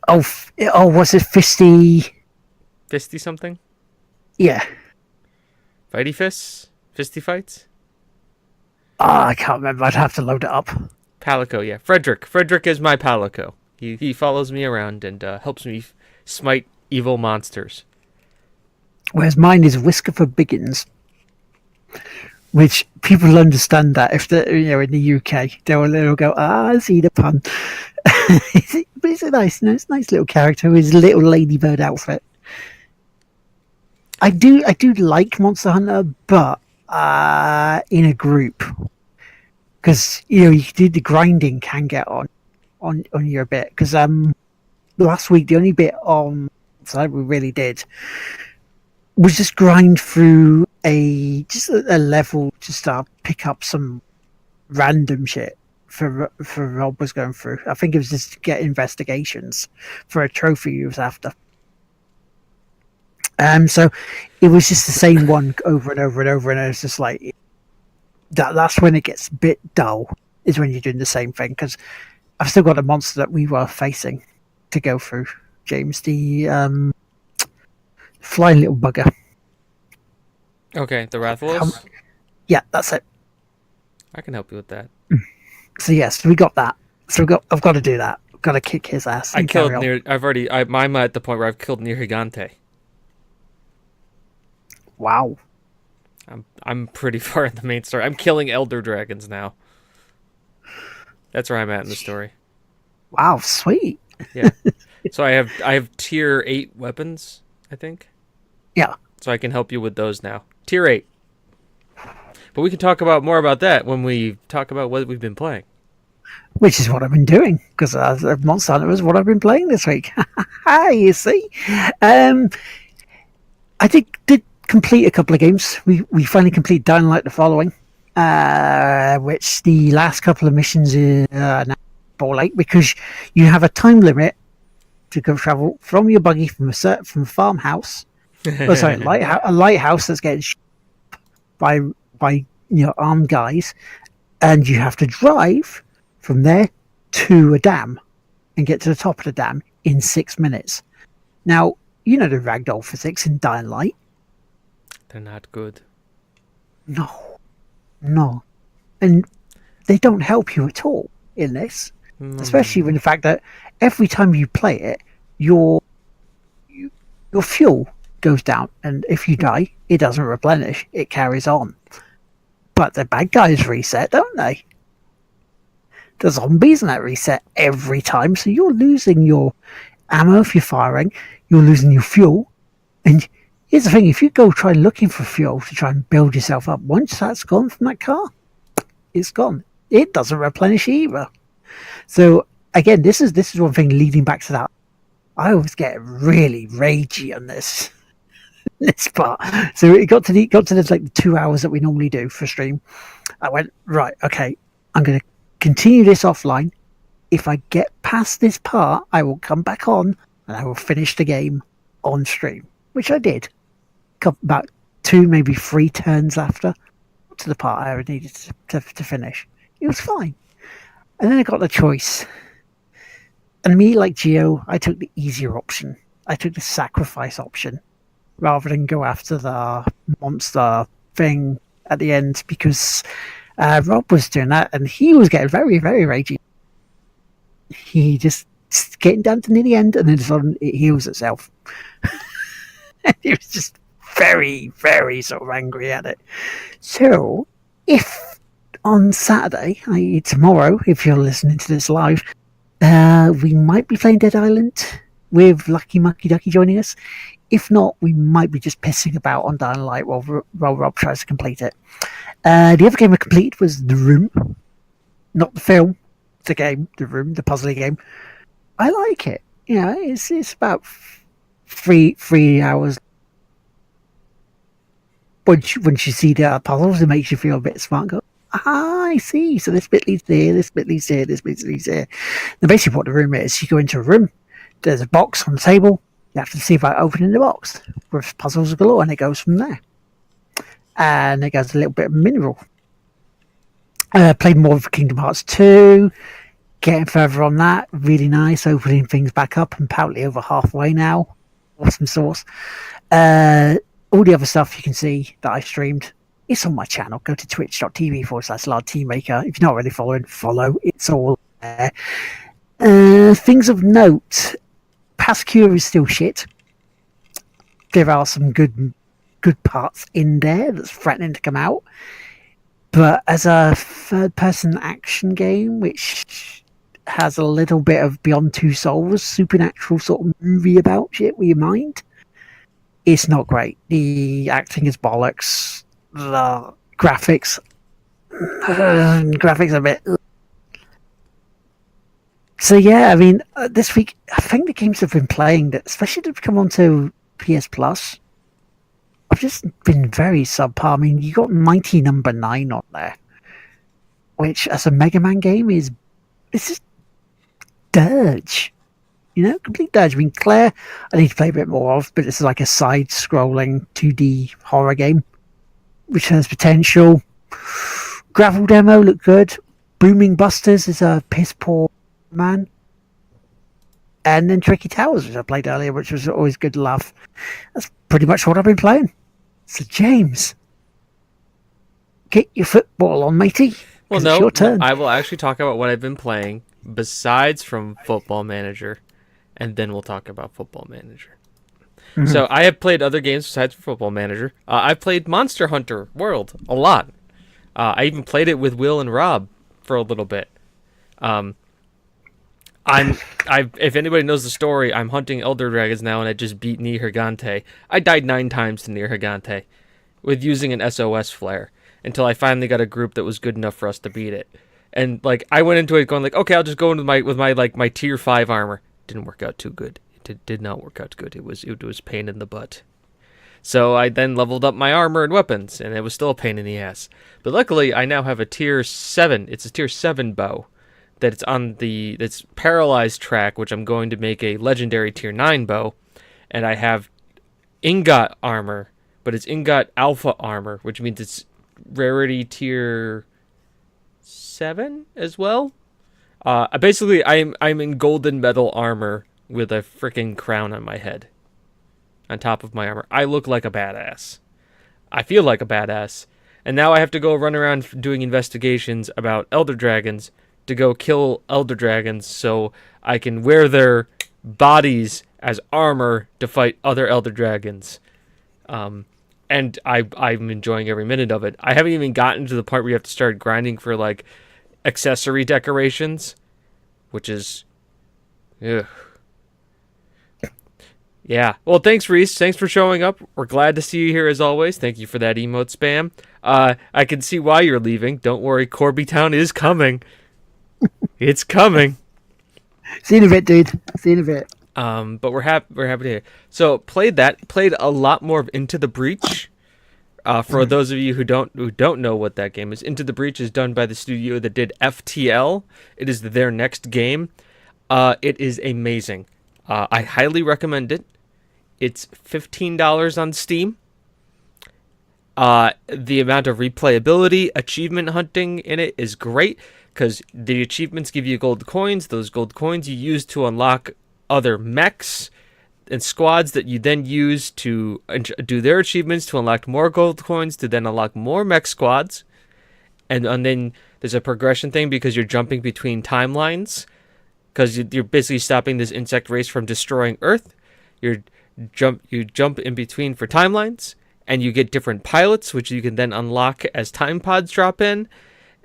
Oh, was it Fisty something? Yeah. Fighty Fists? Fisty Fights? I can't remember. I'd have to load it up. Palico, yeah. Frederick is my Palico. He follows me around and helps me smite evil monsters. Whereas mine is Whisker for Biggins, which people understand that if they're in the UK, they'll go, I see the pun. But it's a nice little character with his little ladybird outfit. I do like Monster Hunter, but in a group, because the grinding can get on you a bit. Because last week the only bit on side we really did was just grind through a level just to pick up some random shit for Rob was going through. I think it was just to get investigations for a trophy he was after. So it was just the same one over and over and over, and it's just like that's when it gets a bit dull, is when you're doing the same thing, because I've still got a monster that we were facing to go through, James, the flying little bugger. Okay, the Rathalos? Yeah, that's it. I can help you with that. So yes, we got that. So I've got to do that. I've got to kick his ass. I'm at the point where I've killed Nier Gigante. Wow. I'm pretty far in the main story. I'm killing Elder Dragons now. That's where I'm at in the story. Wow, sweet. Yeah. So I have tier 8 weapons, I think. Yeah. So I can help you with those now. Tier 8. But we can talk about more about that when we talk about what we've been playing. Which is what I've been doing, because Monster Hunter is what I've been playing this week. You see, I did complete a couple of games. We finally complete Dying Light the following, which the last couple of missions is now ball late because you have a time limit to go travel from your buggy from a farmhouse. A lighthouse that's getting by armed guys, and you have to drive from there to a dam and get to the top of the dam in 6 minutes. Now, you know the ragdoll physics in Dying Light. They're not good. No. And they don't help you at all in this. Especially with the fact that every time you play it, your fuel goes down, and if you die, it doesn't replenish, it carries on. But the bad guys reset, don't they? The zombies and that reset every time, so you're losing your ammo if you're firing, you're losing your fuel. And here's the thing, if you go try looking for fuel to try and build yourself up, once that's gone from that car, it's gone. It doesn't replenish either. So again, this is one thing leading back to that. I always get really ragey on this part. So it got to the like 2 hours that we normally do for stream. I went, right, okay, I'm going to continue this offline. If I get past this part, I will come back on and I will finish the game on stream, which I did. About 2, maybe 3 turns after to the part I needed to finish. It was fine. And then I got the choice. And me, like Geo, I took the easier option. I took the sacrifice option rather than go after the monster thing at the end, because Rob was doing that and he was getting very, very ragey. He just getting down to near the end and then it heals itself. He was just very, very sort of angry at it. So, if on Saturday, i.e. tomorrow, if you're listening to this live, we might be playing Dead Island with Lucky Mucky Ducky joining us. If not, we might be just pissing about on Dying Light while Rob tries to complete it. The other game I completed was The Room. Not the film, the game, The Room, the puzzle game. I like it. You know, it's about 3 hours. Once you see the puzzles, it makes you feel a bit smart. Go, I see. So this bit leads there, this bit leads there, this bit leads there. Now, basically, what the room is, you go into a room. There's a box on the table. You have to see about opening the box with puzzles galore, and it goes from there. And it goes a little bit of mineral. Played more of Kingdom Hearts 2. Getting further on that. Really nice. Opening things back up. I'm apparently over halfway now. Awesome sauce. All the other stuff you can see that I streamed, it's on my channel. Go to twitch.tv/Lardteamaker. If you're not already following, follow. It's all there. Things of note. Pascure is still shit. There are some good parts in there that's threatening to come out. But as a third-person action game, which has a little bit of Beyond Two Souls, supernatural sort of movie about shit with your mind, it's not great. The acting is bollocks. The graphics a bit. So yeah, I mean, this week I think the games I've been playing, that especially to come onto PS Plus, I've just been very subpar. I mean, you got Mighty Number 9 on there, which as a Mega Man game it's just dirge. You know, complete dirge. I mean, Claire, I need to play a bit more of, but it's like a side-scrolling 2D horror game, which has potential. Gravel demo looked good. Booming Busters is a piss-poor man. And then Tricky Towers, which I played earlier, which was always good to laugh. That's pretty much what I've been playing. So, James, get your football on, matey. Well, It's your turn. I will actually talk about what I've been playing besides from Football Manager, and then we'll talk about Football Manager. Mm-hmm. So I have played other games besides Football Manager. I've played Monster Hunter World a lot. I even played it with Will and Rob for a little bit. If anybody knows the story, I'm hunting Elder Dragons now, and I just beat Nier Gigante. I died 9 times to Nier Gigante with using an SOS flare. until I finally got a group that was good enough for us to beat it. And like I went into it going like, okay, I'll just go into my tier 5 armor. Didn't work out too good. It did not work out good. It was pain in the butt. So I then leveled up my armor and weapons, and it was still a pain in the ass. But luckily, I now have a tier 7. It's a tier 7 bow that's paralyzed track, which I'm going to make a legendary tier 9 bow. And I have ingot armor, but it's ingot alpha armor, which means it's rarity tier 7 as well. Basically, I'm in golden metal armor with a freaking crown on my head. On top of my armor. I look like a badass. I feel like a badass. And now I have to go run around doing investigations about elder dragons to go kill elder dragons so I can wear their bodies as armor to fight other elder dragons. And I'm enjoying every minute of it. I haven't even gotten to the part where you have to start grinding for like accessory decorations, which is... Ugh. Yeah. Well, thanks, Reese. Thanks for showing up. We're glad to see you here as always. Thank you for that emote spam. I can see why you're leaving. Don't worry, Corby Town is coming. It's coming. See you in a bit, dude. See you in a bit. But we're happy to hear. So played a lot more of Into the Breach. For those of you who don't know what that game is, Into the Breach is done by the studio that did FTL. It is their next game. It is amazing. I highly recommend it. It's $15 on Steam. The amount of replayability, achievement hunting in it is great because the achievements give you gold coins. Those gold coins you use to unlock other mechs and squads that you then use to do their achievements to unlock more gold coins to then unlock more mech squads. And then there's a progression thing because you're jumping between timelines because you're basically stopping this insect race from destroying Earth. You jump in between for timelines, and you get different pilots, which you can then unlock as time pods drop in,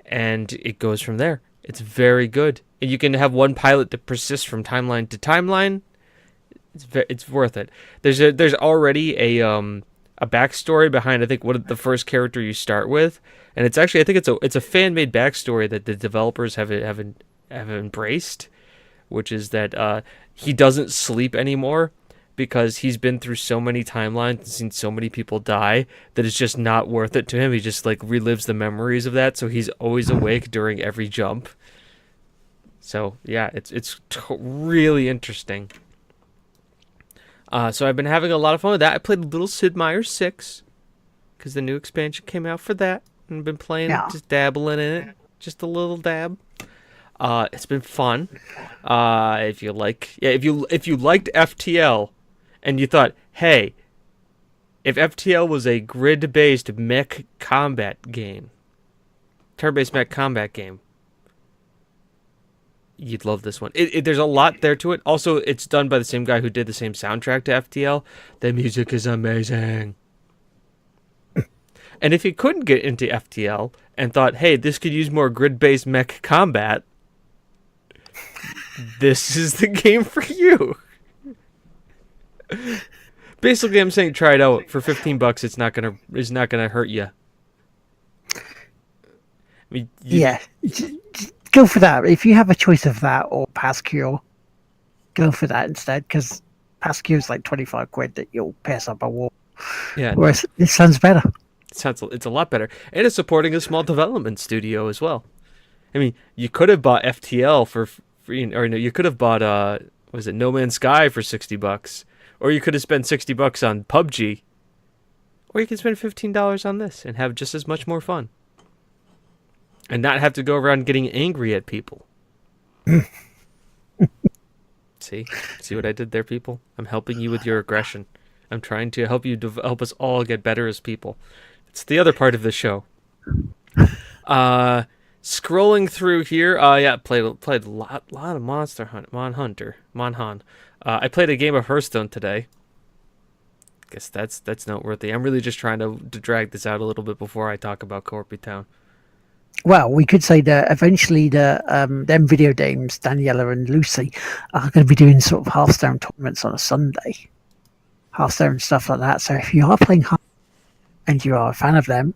and it goes from there. It's very good, and you can have one pilot that persists from timeline to timeline. It's worth it. There's already a backstory behind I think what the first character you start with, and it's actually I think it's a fan made backstory that the developers have embraced, which is that he doesn't sleep anymore. Because he's been through so many timelines and seen so many people die that it's just not worth it to him. He just like relives the memories of that, so he's always awake during every jump. So yeah, it's really interesting. So I've been having a lot of fun with that. I played Little Sid Meier's 6 because the new expansion came out for that, and I've been playing, just dabbling in it, just a little dab. It's been fun. If you liked FTL. And you thought, hey, if FTL was a grid-based mech combat game, turn-based mech combat game, you'd love this one. There's a lot there to it. Also, it's done by the same guy who did the same soundtrack to FTL. The music is amazing. And if you couldn't get into FTL and thought, hey, this could use more grid-based mech combat, this is the game for you. Basically, I'm saying try it out for $15. It's not gonna hurt you. I mean, go for that. If you have a choice of that or Pascure, go for that instead. Because Pascure is like £25 that you'll pass up a wall. Yeah. Whereas this sounds better. It's a lot better, and it's supporting a small development studio as well. I mean, you could have bought FTL for free, or no, you could have bought was it No Man's Sky for $60. Or you could have spent $60 on PUBG. Or you can spend $15 on this and have just as much more fun. And not have to go around getting angry at people. See what I did there, people? I'm helping you with your aggression. I'm trying to help you help us all get better as people. It's the other part of the show. Scrolling through here, played a lot of Monster Hunt, Monhan. I played a game of Hearthstone today. Guess that's noteworthy. I'm really just trying to drag this out a little bit before I talk about Corby Town. Well, we could say that eventually them video games, Daniela and Lucy, are going to be doing sort of Hearthstone tournaments on a Sunday. Hearthstone stuff like that. So if you are playing Hearthstone and you are a fan of them,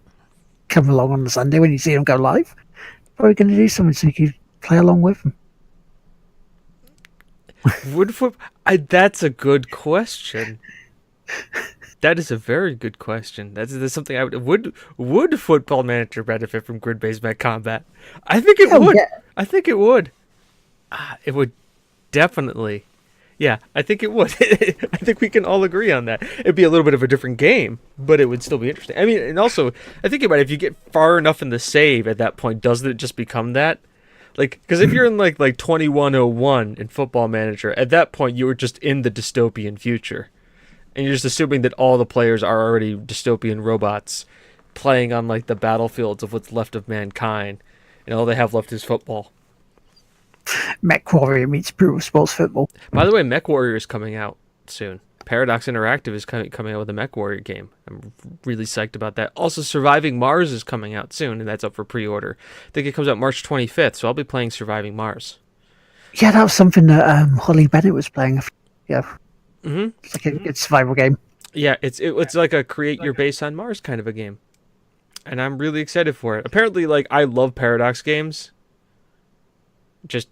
come along on the Sunday when you see them go live. Probably going to do something so you can play along with them. That's a good question. That is a very good question. That's something I would Football Manager benefit from grid-based mech combat? I think it would. Yeah. I think it would. It would definitely. Yeah, I think it would. I think we can all agree on that. It'd be a little bit of a different game, but it would still be interesting. I mean, and also, I think about it, if you get far enough in the save at that point, doesn't it just become that? Like, because if you're in like 2101 in Football Manager, at that point you were just in the dystopian future, and you're just assuming that all the players are already dystopian robots playing on like the battlefields of what's left of mankind, and all they have left is football. Mech Warrior meets Brutal Sports Football. By the way, Mech Warrior is coming out soon. Paradox Interactive is coming out with a Mech Warrior game. I'm really psyched about that. Also, Surviving Mars is coming out soon, and that's up for pre-order. I think it comes out March 25th, so I'll be playing Surviving Mars. Yeah, that was something that Holly Bennett was playing. Yeah, Mm-hmm. it's like a good survival game. Yeah, it's like a create your base on Mars kind of a game, and I'm really excited for it. Apparently, like, I love Paradox games, just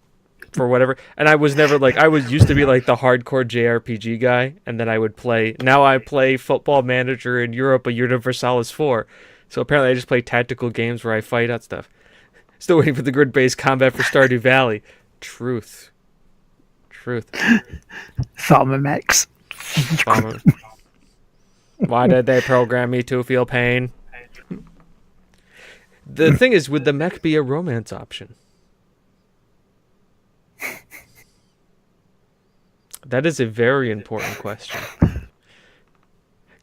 for whatever. And I was never like, I was used to be like the hardcore JRPG guy, and then I would play. Now I play Football Manager in Europa Universalis 4. So apparently, I just play tactical games where I fight out stuff. Still waiting for the grid-based combat for Stardew Valley. Truth. Farmer Mechs. Why did they program me to feel pain? The thing is, would the mech be a romance option? That is a very important question.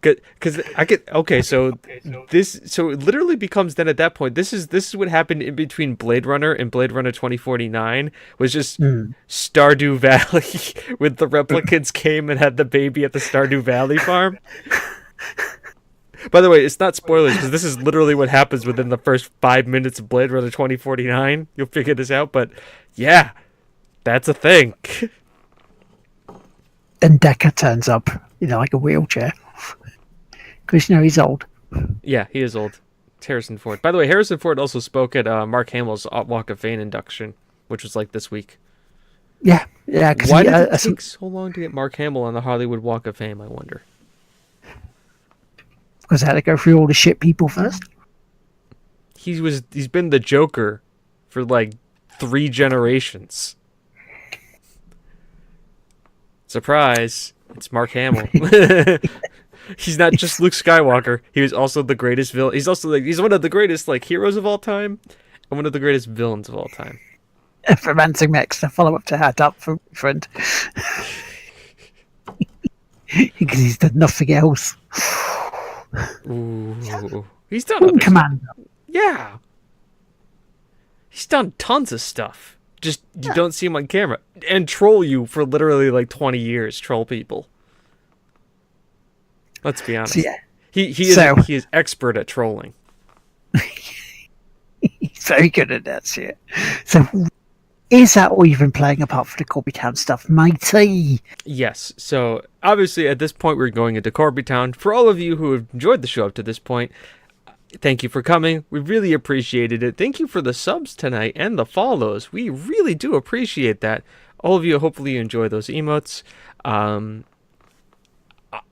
Because I get so it literally becomes then at that point this is what happened in between Blade Runner and Blade Runner 2049 was just Stardew Valley when the replicants came and had the baby at the Stardew Valley farm. By the way, it's not spoilers because this is literally what happens within the first 5 minutes of Blade Runner 2049. You'll figure this out, but yeah, that's a thing. Then Decker turns up, like a wheelchair. Because, he's old. Yeah, he is old. It's Harrison Ford. By the way, Harrison Ford also spoke at Mark Hamill's Walk of Fame induction, which was like this week. Yeah. Why did it take so long to get Mark Hamill on the Hollywood Walk of Fame, I wonder? Because I had to go through all the shit people first. He's been the Joker for like 3 generations. Surprise! It's Mark Hamill. He's not just Luke Skywalker. He was also the greatest villain. He's also he's one of the greatest heroes of all time, and one of the greatest villains of all time. Romancing Mechs, the follow-up to Hat Up for friend. Because he's done nothing else. Ooh, he's done other Commander. stuff. Yeah, he's done tons of stuff. Just you don't see him on camera and troll you for literally 20 years. Troll people. Let's be honest. So, yeah. He is expert at trolling. He's very good at that shit. So, is that all you've been playing apart from the Corby Town stuff, matey? Yes. So, obviously, at this point, we're going into Corby Town. For all of you who have enjoyed the show up to this point, thank you for coming. We really appreciated it. Thank you for the subs tonight and the follows. We really do appreciate that. All of you, hopefully you enjoy those emotes.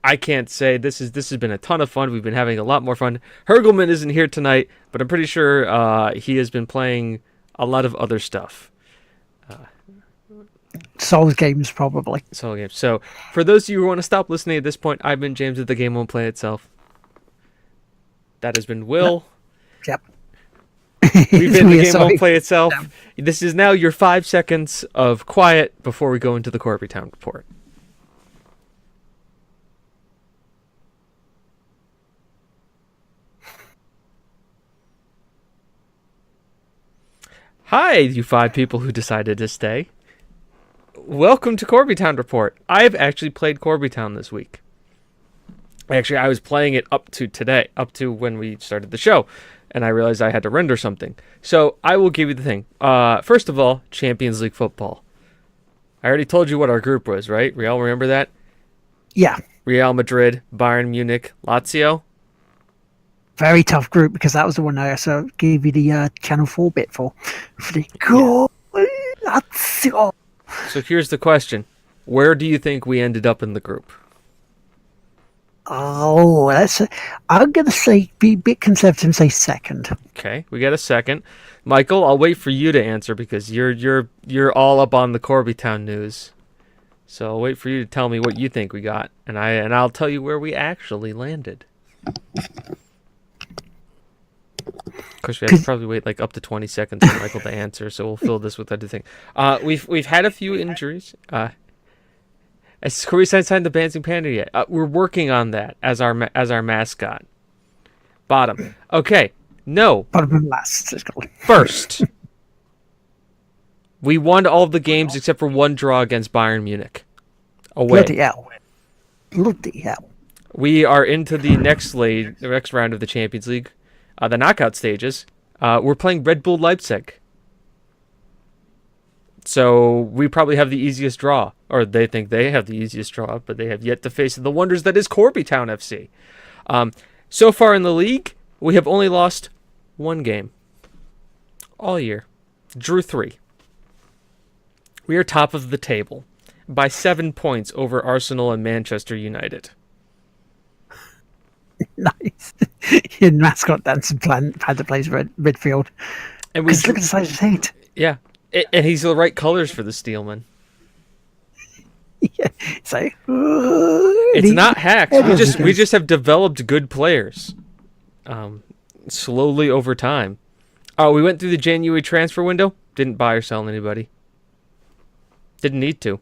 I can't say this has been a ton of fun. We've been having a lot more fun. Hurgleman isn't here tonight, but I'm pretty sure he has been playing a lot of other stuff. Souls games, probably. Soul games. So, for those of you who want to stop listening at this point, I've been James at The Game Won't Play Itself. That has been Will. Yep. We've been The Game Won't Play Itself. This is now your 5 seconds of quiet before we go into the Corby Town report. Hi, you 5 people who decided to stay. Welcome to Corby Town Report. I've actually played Corby Town this week. Actually, I was playing it up to today, up to when we started the show, and I realized I had to render something. So I will give you the thing. First of all, Champions League football. I already told you what our group was, right? Real, remember that? Yeah. Real Madrid, Bayern Munich, Lazio. very tough group because that was the one I also gave you the Channel 4 bit for. The goal. So here's the question. Where do you think we ended up in the group? Oh, I'm going to say, be a bit conservative and say second. Okay, we got a second. Michael, I'll wait for you to answer because you're all up on the Corbytown news. So I'll wait for you to tell me what you think we got, and I'll tell you where we actually landed. Of course, we have to probably wait like up to 20 seconds for Michael to answer, so we'll fill this with other things. We've had a few injuries. Has Corey signed the Dancing Panda yet? We're working on that as our mascot. Bottom. Okay. No. Bottom and last. First. We won all of the games except for one draw against Bayern Munich. Away. Bloody hell. Bloody hell. We are into the next round of the Champions League, the knockout stages. We're playing Red Bull Leipzig. So we probably have the easiest draw, or they think they have the easiest draw, but they have yet to face the wonders that is Corbytown FC. So far in the league, we have only lost one game all year. Drew 3. We are top of the table by 7 points over Arsenal and Manchester United. Nice. Your mascot dancing plan had to play midfield. And we look at the size of his head. Yeah. And he's the right colors for the Steelman. Yeah. So, it's not hacks. We just have developed good players. Slowly over time. We went through the January transfer window. Didn't buy or sell anybody. Didn't need to.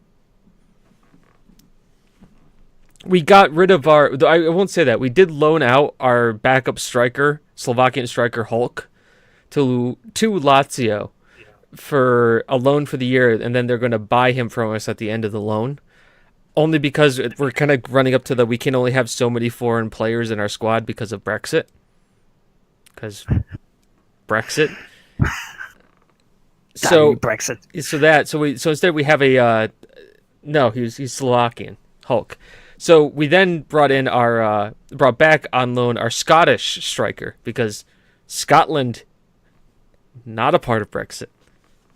We got rid of I won't say that. We did loan out our backup striker, Slovakian striker Hulk, to Lazio for a loan for the year, and then they're going to buy him from us at the end of the loan. Only because we're kind of running up to we can only have so many foreign players in our squad because of Brexit. Because Brexit. So Brexit. So instead we have he's Slovakian, Hulk. So we then brought back on loan our Scottish striker because Scotland not a part of Brexit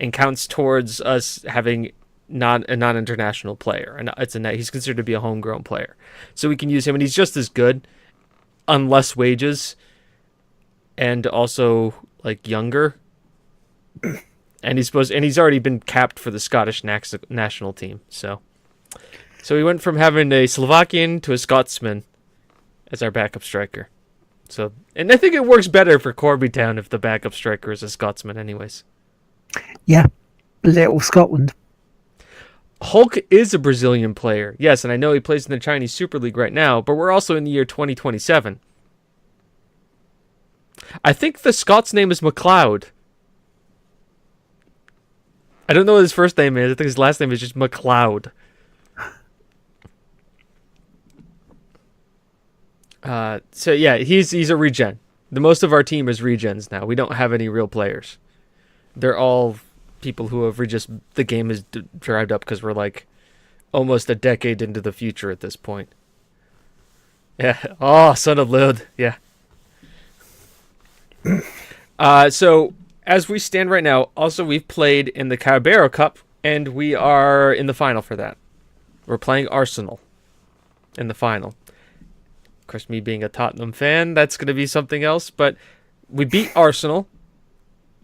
and counts towards us having a non-international player, and he's considered to be a homegrown player. So we can use him, and he's just as good, on less wages, and also like younger. And he's already been capped for the Scottish national team. So we went from having a Slovakian to a Scotsman as our backup striker. So, and I think it works better for Corbytown if the backup striker is a Scotsman anyways. Yeah. Little Scotland. Hulk is a Brazilian player. Yes, and I know he plays in the Chinese Super League right now, but we're also in the year 2027. I think the Scots name is McLeod. I don't know what his first name is. I think his last name is just McLeod. So yeah, he's a regen. The most of our team is regens now. We don't have any real players. They're all people who have the game is derived up because we're like almost a decade into the future at this point. Yeah. Oh, son of Lud. Yeah. So as we stand right now, also we've played in the Carabao Cup and we are in the final for that. We're playing Arsenal in the final. Of course, me being a Tottenham fan, that's going to be something else. But we beat Arsenal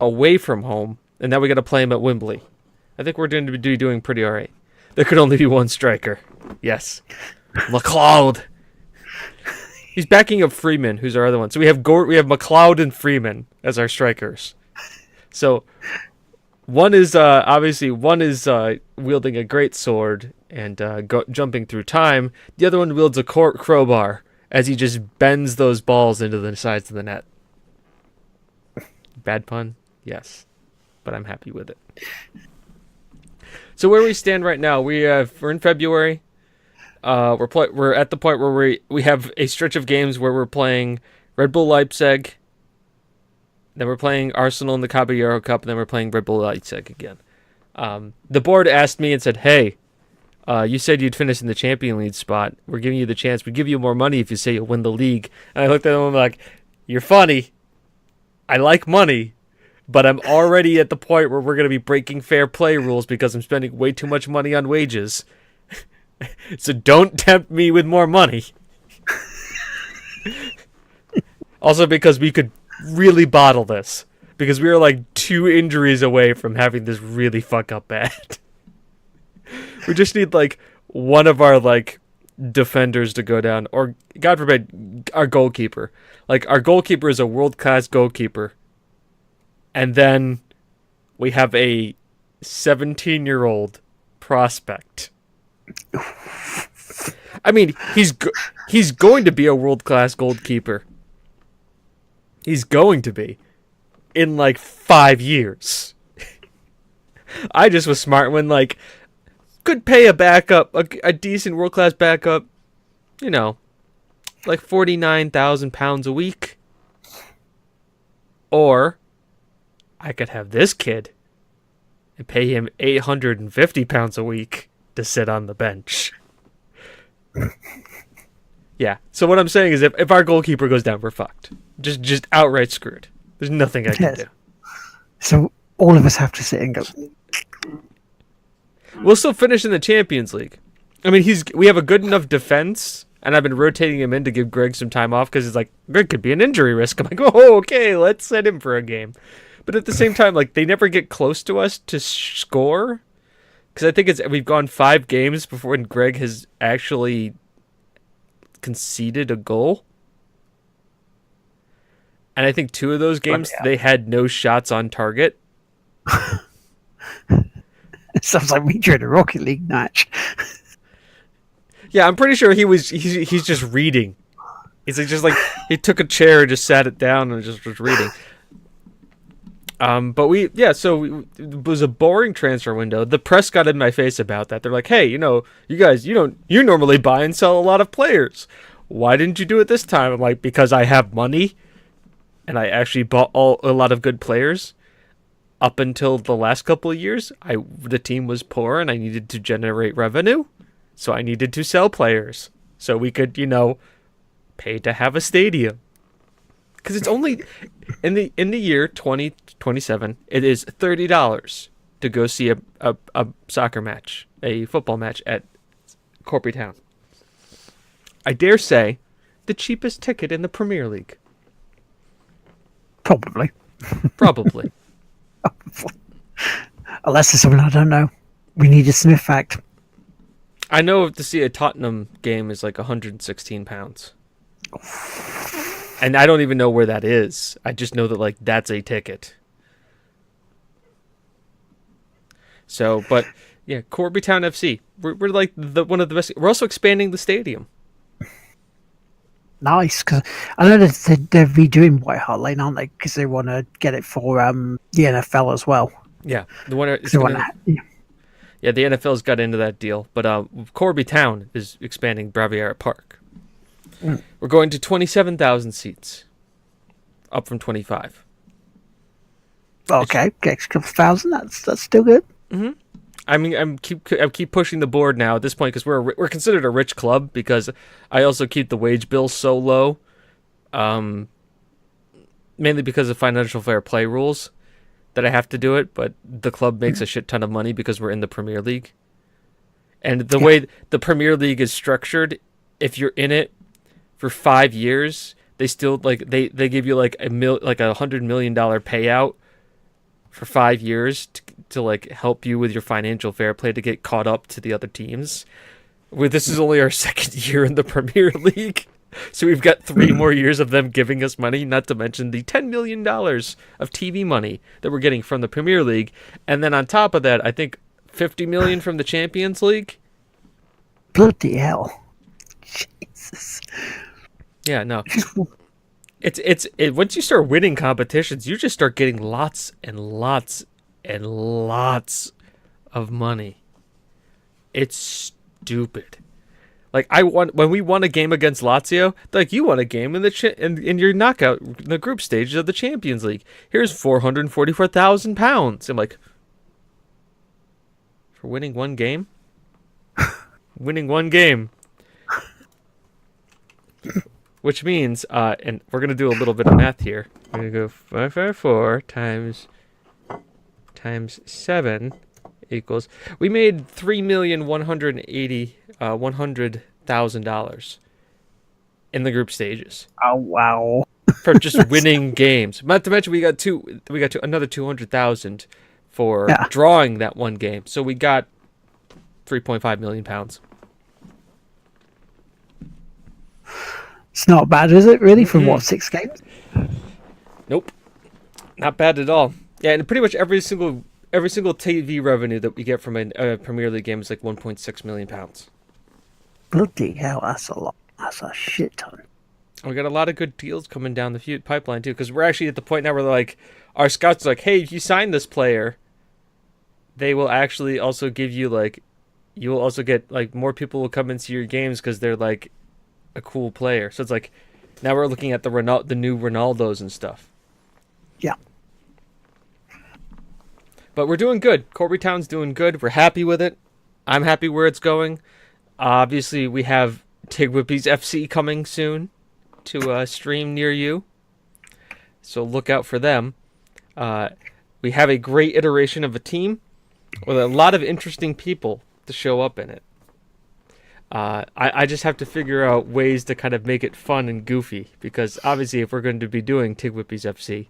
away from home, and now we got to play them at Wembley. I think we're going to be doing pretty all right. There could only be one striker. Yes. McLeod. He's backing up Freeman, who's our other one. So we have McLeod and Freeman as our strikers. So one is wielding a great sword and jumping through time. The other one wields a crowbar as he just bends those balls into the sides of the net. Bad pun? Yes. But I'm happy with it. So where we stand right now, we're in February. We're at the point where we have a stretch of games where we're playing Red Bull Leipzig, then we're playing Arsenal in the Caballero Cup, and then we're playing Red Bull Leipzig again. The board asked me and said, "Hey, you said you'd finish in the Champions League spot. We're giving you the chance. We give you more money if you say you'll win the league." And I looked at them and I'm like, you're funny. I like money, but I'm already at the point where we're going to be breaking fair play rules because I'm spending way too much money on wages. So don't tempt me with more money. Also because we could really bottle this. Because we are like 2 injuries away from having this really fuck up bad. We just need like one of our like defenders to go down, or God forbid, our goalkeeper. Like our goalkeeper is a world-class goalkeeper. And then we have a 17-year-old prospect. I mean, he's going to be a world-class goalkeeper. He's going to be in like 5 years. I just was smart when like could pay a backup, a decent world-class backup, you know, like £49,000 a week. Or I could have this kid and pay him £850 a week to sit on the bench. Yeah. So what I'm saying is if our goalkeeper goes down, we're fucked. Just outright screwed. There's nothing I can do. So all of us have to sit and go. We'll still finish in the Champions League. I mean, we have a good enough defense, and I've been rotating him in to give Greg some time off because it's like, Greg could be an injury risk. I'm like, oh, okay, let's set him for a game. But at the same time, like, they never get close to us to score. Because I think we've gone 5 games before when Greg has actually conceded a goal. And I think 2 of those games, they had no shots on target. It sounds like we drew a Rocket League match. Yeah, I'm pretty sure he's just reading. He's like, just like, he took a chair, just sat it down, and just was reading. But it was a boring transfer window. The press got in my face about that. They're like, hey, you guys, you normally buy and sell a lot of players. Why didn't you do it this time? I'm like, because I have money, and I actually bought a lot of good players. Up until the last couple of years, the team was poor, and I needed to generate revenue, so I needed to sell players so we could, pay to have a stadium. Because it's only in the year 2027, it is $30 to go see a soccer match, a football match at Corby Town. I dare say, the cheapest ticket in the Premier League. Probably. Probably. Unless there's something I don't know. We need a sniff fact. I know to see a Tottenham game is like £116. And I don't even know where that is. I just know that like that's a ticket. So, but yeah, Corby Town FC. We're like one of the best. We're also expanding the stadium. Nice, because I know that they're redoing White Hart Lane, aren't they? Because they want to get it for the NFL as well. Yeah, the one. Yeah, the NFL's got into that deal, but Corby Town is expanding Braviera Park. Mm. We're going to 27,000 seats, up from 25. Okay, get a couple thousand. That's still good. Mm-hmm. I mean, I keep pushing the board now at this point because we're considered a rich club because I also keep the wage bill so low, mainly because of financial fair play rules that I have to do it. But the club makes a shit ton of money because we're in the Premier League, and the way the Premier League is structured, if you're in it for 5 years, they still they give you like $100 million payout for 5 years to like help you with your financial fair play to get caught up to the other teams. This is only our 2nd year in the Premier League, so we've got 3 more years of them giving us money, not to mention the $10 million of TV money that we're getting from the Premier League, and then on top of that, I think $50 million from the Champions League. Bloody hell! Jesus. Yeah, no. It's once you start winning competitions, you just start getting lots and lots and lots of money. It's stupid. Like when we won a game against Lazio, like you won a game in in your knockout in the group stages of the Champions League. Here's £444,000. I'm like, for winning one game? Winning one game. which means, and we're gonna do a little bit of math here. We're gonna go 554 times 7 equals. We made $3,180,000 in the group stages. Oh wow! For just winning games. Not to mention we got another 200,000 for drawing that one game. So we got 3.5 million pounds. It's not bad, is it? Really, from what, 6 games? Nope, not bad at all. Yeah, and pretty much every single TV revenue that we get from a Premier League game is like 1.6 million pounds. Bloody hell, that's a lot. That's a shit ton. We got a lot of good deals coming down the pipeline too, because we're actually at the point now where like our scouts are like, hey, if you sign this player, they will actually also give you like, you will also get like more people will come into your games because they're like a cool player. So it's like now we're looking at the new Ronaldos and stuff. Yeah. But we're doing good. Corby Town's doing good. We're happy with it. I'm happy where it's going. Obviously, we have Tigwhippies FC coming soon to stream near you. So look out for them. We have a great iteration of a team with a lot of interesting people to show up in it. I just have to figure out ways to kind of make it fun and goofy, because obviously if we're going to be doing Tigwhippies FC,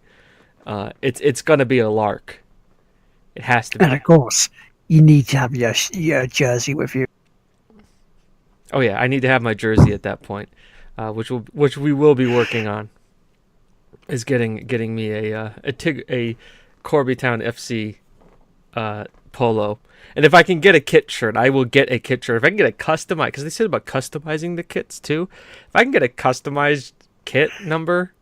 it's going to be a lark. It has to be. And of course, you need to have your jersey with you. Oh yeah, I need to have my jersey at that point, which we will be working on. Is getting me a Corby Town FC polo. And if I can get a kit shirt, I will get a kit shirt. If I can get a customized, because they said about customizing the kits too. If I can get a customized kit number,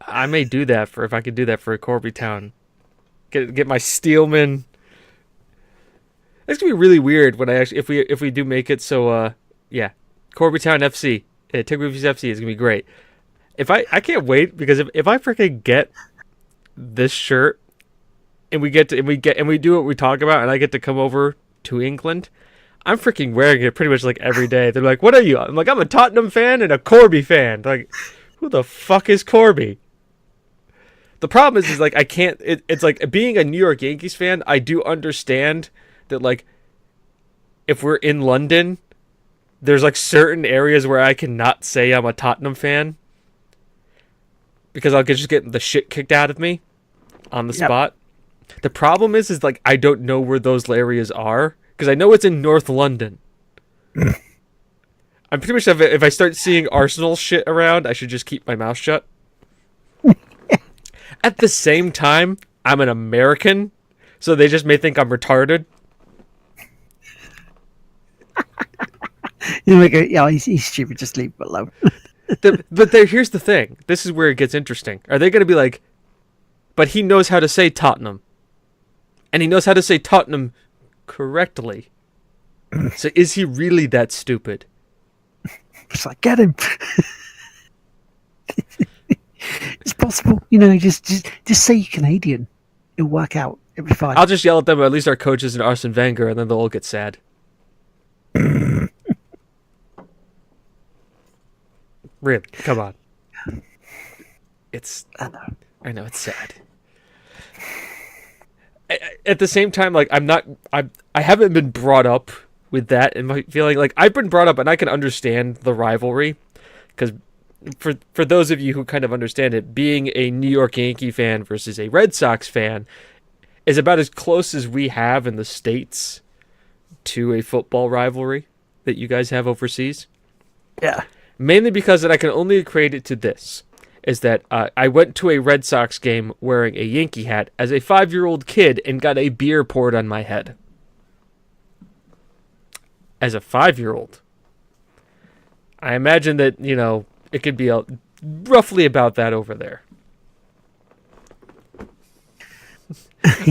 I may do that if I could do that for a Corby Town. Get my Steelman. It's gonna be really weird when if we do make it. So yeah, Corby Town FC, Tigwhippies FC is gonna be great. I can't wait, because if I freaking get this shirt, and we do what we talk about, and I get to come over to England, I'm freaking wearing it pretty much like every day. They're like, "What are you?" I'm like, "I'm a Tottenham fan and a Corby fan." They're like, who the fuck is Corby? The problem is like I can't. It's like being a New York Yankees fan. I do understand that, like, if we're in London, there's like certain areas where I cannot say I'm a Tottenham fan, because I'll just get the shit kicked out of me on the spot. The problem is like I don't know where those areas are, because I know it's in North London. I'm pretty much, if I start seeing Arsenal shit around, I should just keep my mouth shut. At the same time, I'm an American, so they just may think I'm retarded. You know, yeah, he's stupid. Just leave him alone. Here's the thing. This is where it gets interesting. Are they going to be like, but he knows how to say Tottenham, and he knows how to say Tottenham correctly. So is he really that stupid? It's like, get him. It's possible, you know. Just say you're Canadian. It'll work out. It'll be fine. I'll just yell at them. At least our coach isn't Arsene Wenger, and then they'll all get sad. Really, come on. I know it's sad. At the same time, like I haven't been brought up with that, and my feeling like I've been brought up, and I can understand the rivalry, because for those of you who kind of understand it, being a New York Yankee fan versus a Red Sox fan is about as close as we have in the States to a football rivalry that you guys have overseas. Yeah. Mainly because that I can only equate it to this, is that I went to a Red Sox game wearing a Yankee hat as a 5-year-old kid and got a beer poured on my head. As a 5-year-old. I imagine that, you know, it could be roughly about that over there.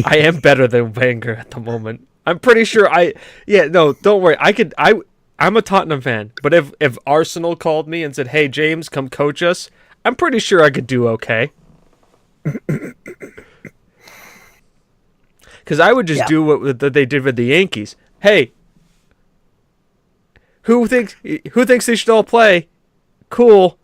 I am better than Wenger at the moment. I'm pretty sure don't worry. I'm a Tottenham fan, but if Arsenal called me and said, "Hey, James, come coach us," I'm pretty sure I could do okay. Because I would just do what they did with the Yankees. Hey, who thinks they should all play? cool.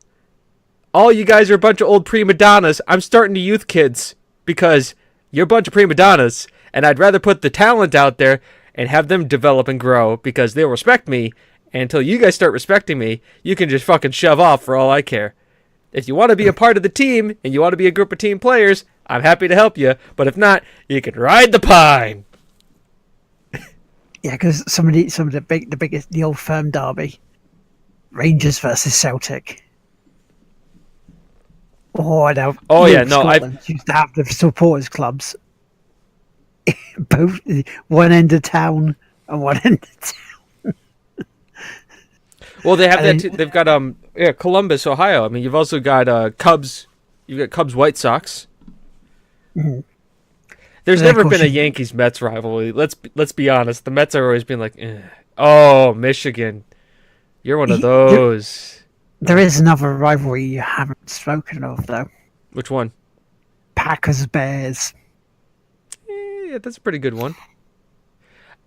All you guys are a bunch of old prima donnas. I'm starting to youth kids because you're a bunch of prima donnas, and I'd rather put the talent out there and have them develop and grow because they'll respect me. And until you guys start respecting me, you can just fucking shove off for all I care. If you want to be a part of the team and you want to be a group of team players, I'm happy to help you. But if not, you can ride the pine. Yeah, because the old firm derby, Rangers versus Celtic. Oh, I know. Oh, yeah, no, Scotland used to have the supporters clubs, both one end of town and one end of town. Well, they have that. They've got Columbus, Ohio. I mean, you've also got Cubs. You've got Cubs, White Sox. Mm-hmm. There's never been a Yankees Mets rivalry. Let's be honest. The Mets are always been like, oh, Michigan, you're one of those. There is another rivalry you haven't spoken of, though. Which one? Packers Bears. Yeah, that's a pretty good one.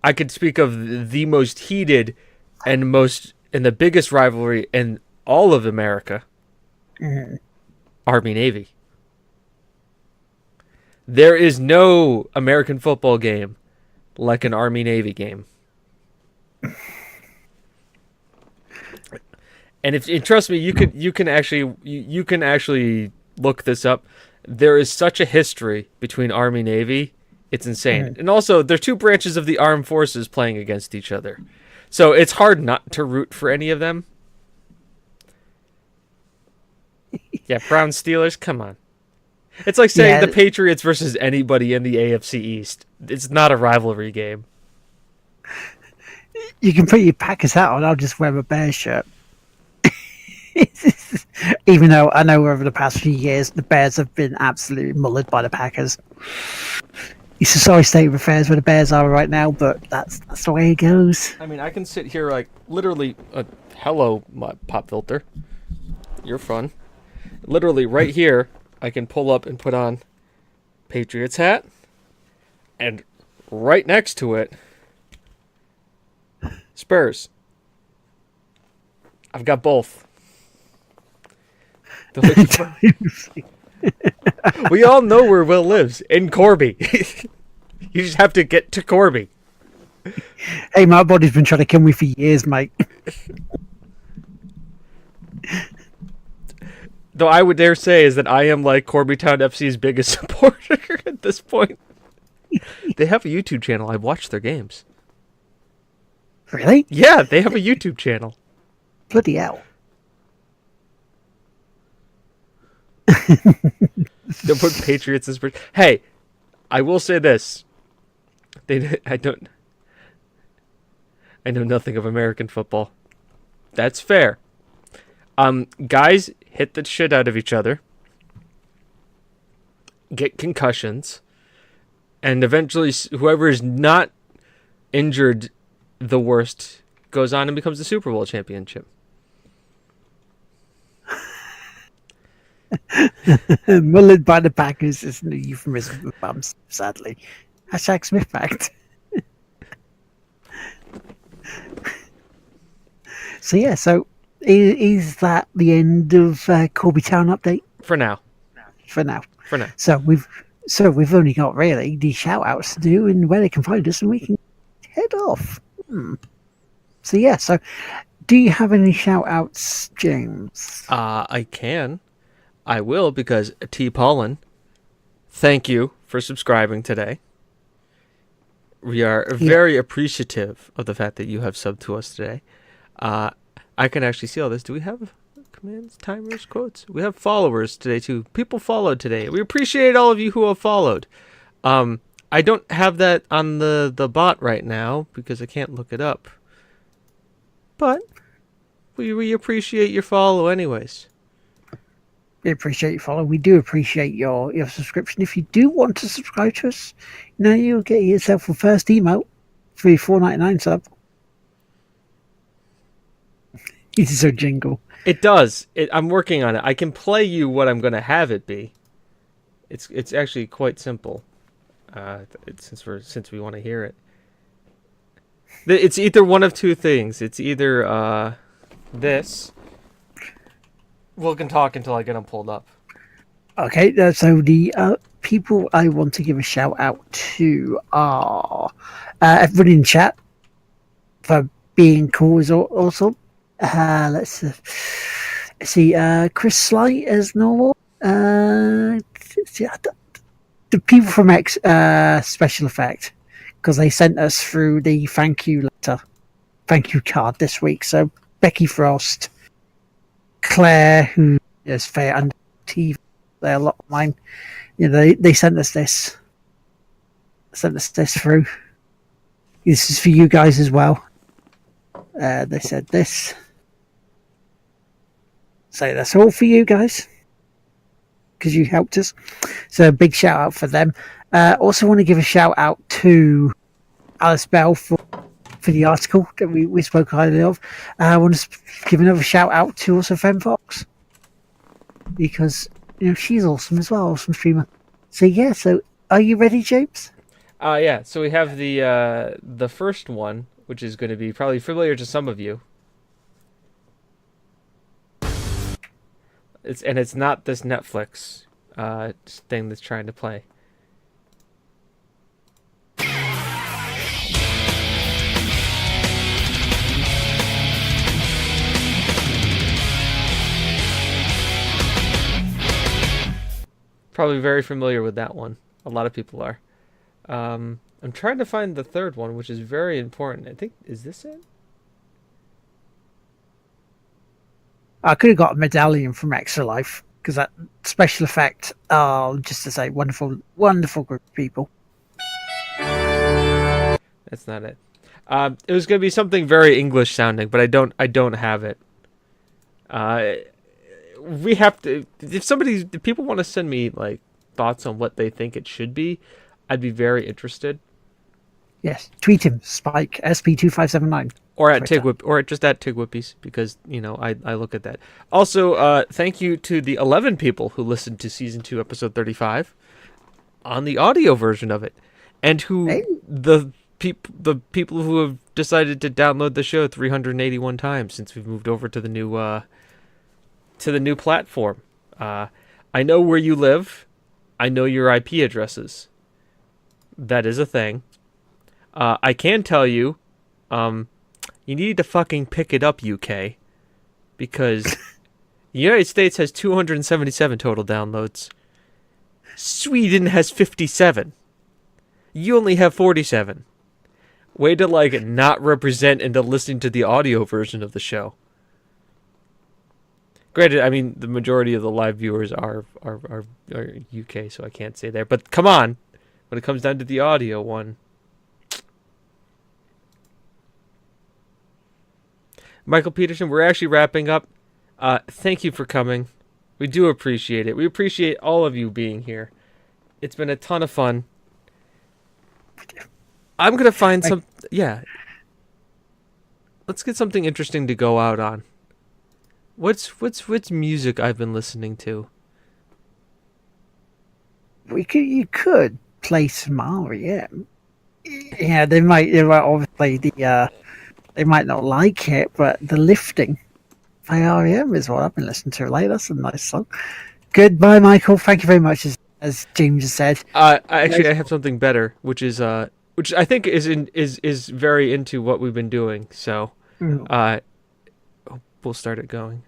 I could speak of the most heated and the biggest rivalry in all of America. Army Navy. There is no American football game like an Army Navy game. And trust me, you can actually look this up. There is such a history between Army Navy. It's insane. And also, there's two branches of the armed forces playing against each other. So it's hard not to root for any of them. Yeah, Brown Steelers, come on. It's like saying the Patriots versus anybody in the AFC East. It's not a rivalry game. You can put your Packers hat on. I'll just wear a Bears shirt. Even though I know over the past few years the Bears have been absolutely mullered by the Packers. It's a sorry state of affairs where the Bears are right now, but that's the way it goes. I mean, I can sit here like literally. Hello, my pop filter. You're fun. Literally right here, I can pull up and put on Patriots hat, and right next to it, Spurs. I've got both. We all know where Will lives, in Corby. You just have to get to Corby. Hey, my body's been trying to kill me for years, mate. Though I would dare say is that I am like Corbytown FC's biggest supporter at this point. They have a YouTube channel. I've watched their games. Really? Yeah, they have a YouTube channel. Bloody hell. They put Patriots as... Hey, I will say this. I know nothing of American football. That's fair. Guys hit the shit out of each other, get concussions, and eventually whoever is not injured the worst goes on and becomes the Super Bowl championship. Mullered by the Packers is a euphemism for bums, sadly. Hashtag Smith fact. So is that the end of Corby Town update? For now. For now. So we've only got really the shout outs to do and where they can find us and we can head off. So do you have any shout outs, James? I can. I will, because T. Paulin, thank you for subscribing today. We are very appreciative of the fact that you have subbed to us today. I can actually see all this. Do we have commands, timers, quotes? We have followers today, too. People followed today. We appreciate all of you who have followed. I don't have that on the bot right now because I can't look it up. But we appreciate your follow anyways. We appreciate your follow. We do appreciate your subscription. If you do want to subscribe to us, you'll get yourself a first email for your $4.99 sub. It's a jingle. It does. I'm working on it. I can play you what I'm going to have it be. It's actually quite simple. Since we want to hear it. It's either one of two things. It's either this, We can talk until I get them pulled up. Okay, so the people I want to give a shout out to are everybody in chat for being cool is awesome. Let's see, Chris Slight as normal. The people from Special Effect, because they sent us through the thank you card this week. So Becky Frost, Claire, who is fair and TV. They're a lot of mine. You know, they sent us this. Sent us this through. This is for you guys as well. They said this. So that's all for you guys. Because you helped us. So a big shout out for them. Also want to give a shout out to Alice Bell for the article that we spoke highly of. I want to give another shout out to also FemFox. Because she's awesome as well, awesome streamer. So yeah, so are you ready, James? Yeah. So we have the first one, which is going to be probably familiar to some of you. It's not this Netflix thing that's trying to play. Probably very familiar with that one. A lot of people are. I'm trying to find the third one, which is very important. I think, is this it? I could have got a medallion from Extra Life, because that Special Effect, just to say, wonderful, wonderful group of people. That's not it. It was going to be something very English sounding, but I don't have it. We have to. If people want to send me like thoughts on what they think it should be, I'd be very interested. Yes, tweet him, Spike SP2579, or at Tigwhip, or just at Tigwhippies, because I look at that. Also, thank you to the 11 people who listened to season 2, episode 35, on the audio version of it, and who the people who have decided to download the show 381 times since we've moved over to the new platform. I know where you live. I know your IP addresses. That is a thing. I can tell you, you need to fucking pick it up, UK, because the United States has 277 total downloads. Sweden has 57. You only have 47. Way to not represent into listening to the audio version of the show. Granted, I mean the majority of the live viewers are UK, so I can't say there. But come on, when it comes down to the audio one. Michael Peterson, we're actually wrapping up. Thank you for coming. We do appreciate it. We appreciate all of you being here. It's been a ton of fun. I'm gonna find some. Yeah. Let's get something interesting to go out on. What's music I've been listening to? You could play some REM. Yeah, they might obviously they might not like it, but the Lifting by REM is what I've been listening to lately. That's a nice song. Goodbye, Michael. Thank you very much, as James has said. I have something better, which is which I think is very into what we've been doing. So, we'll start it going.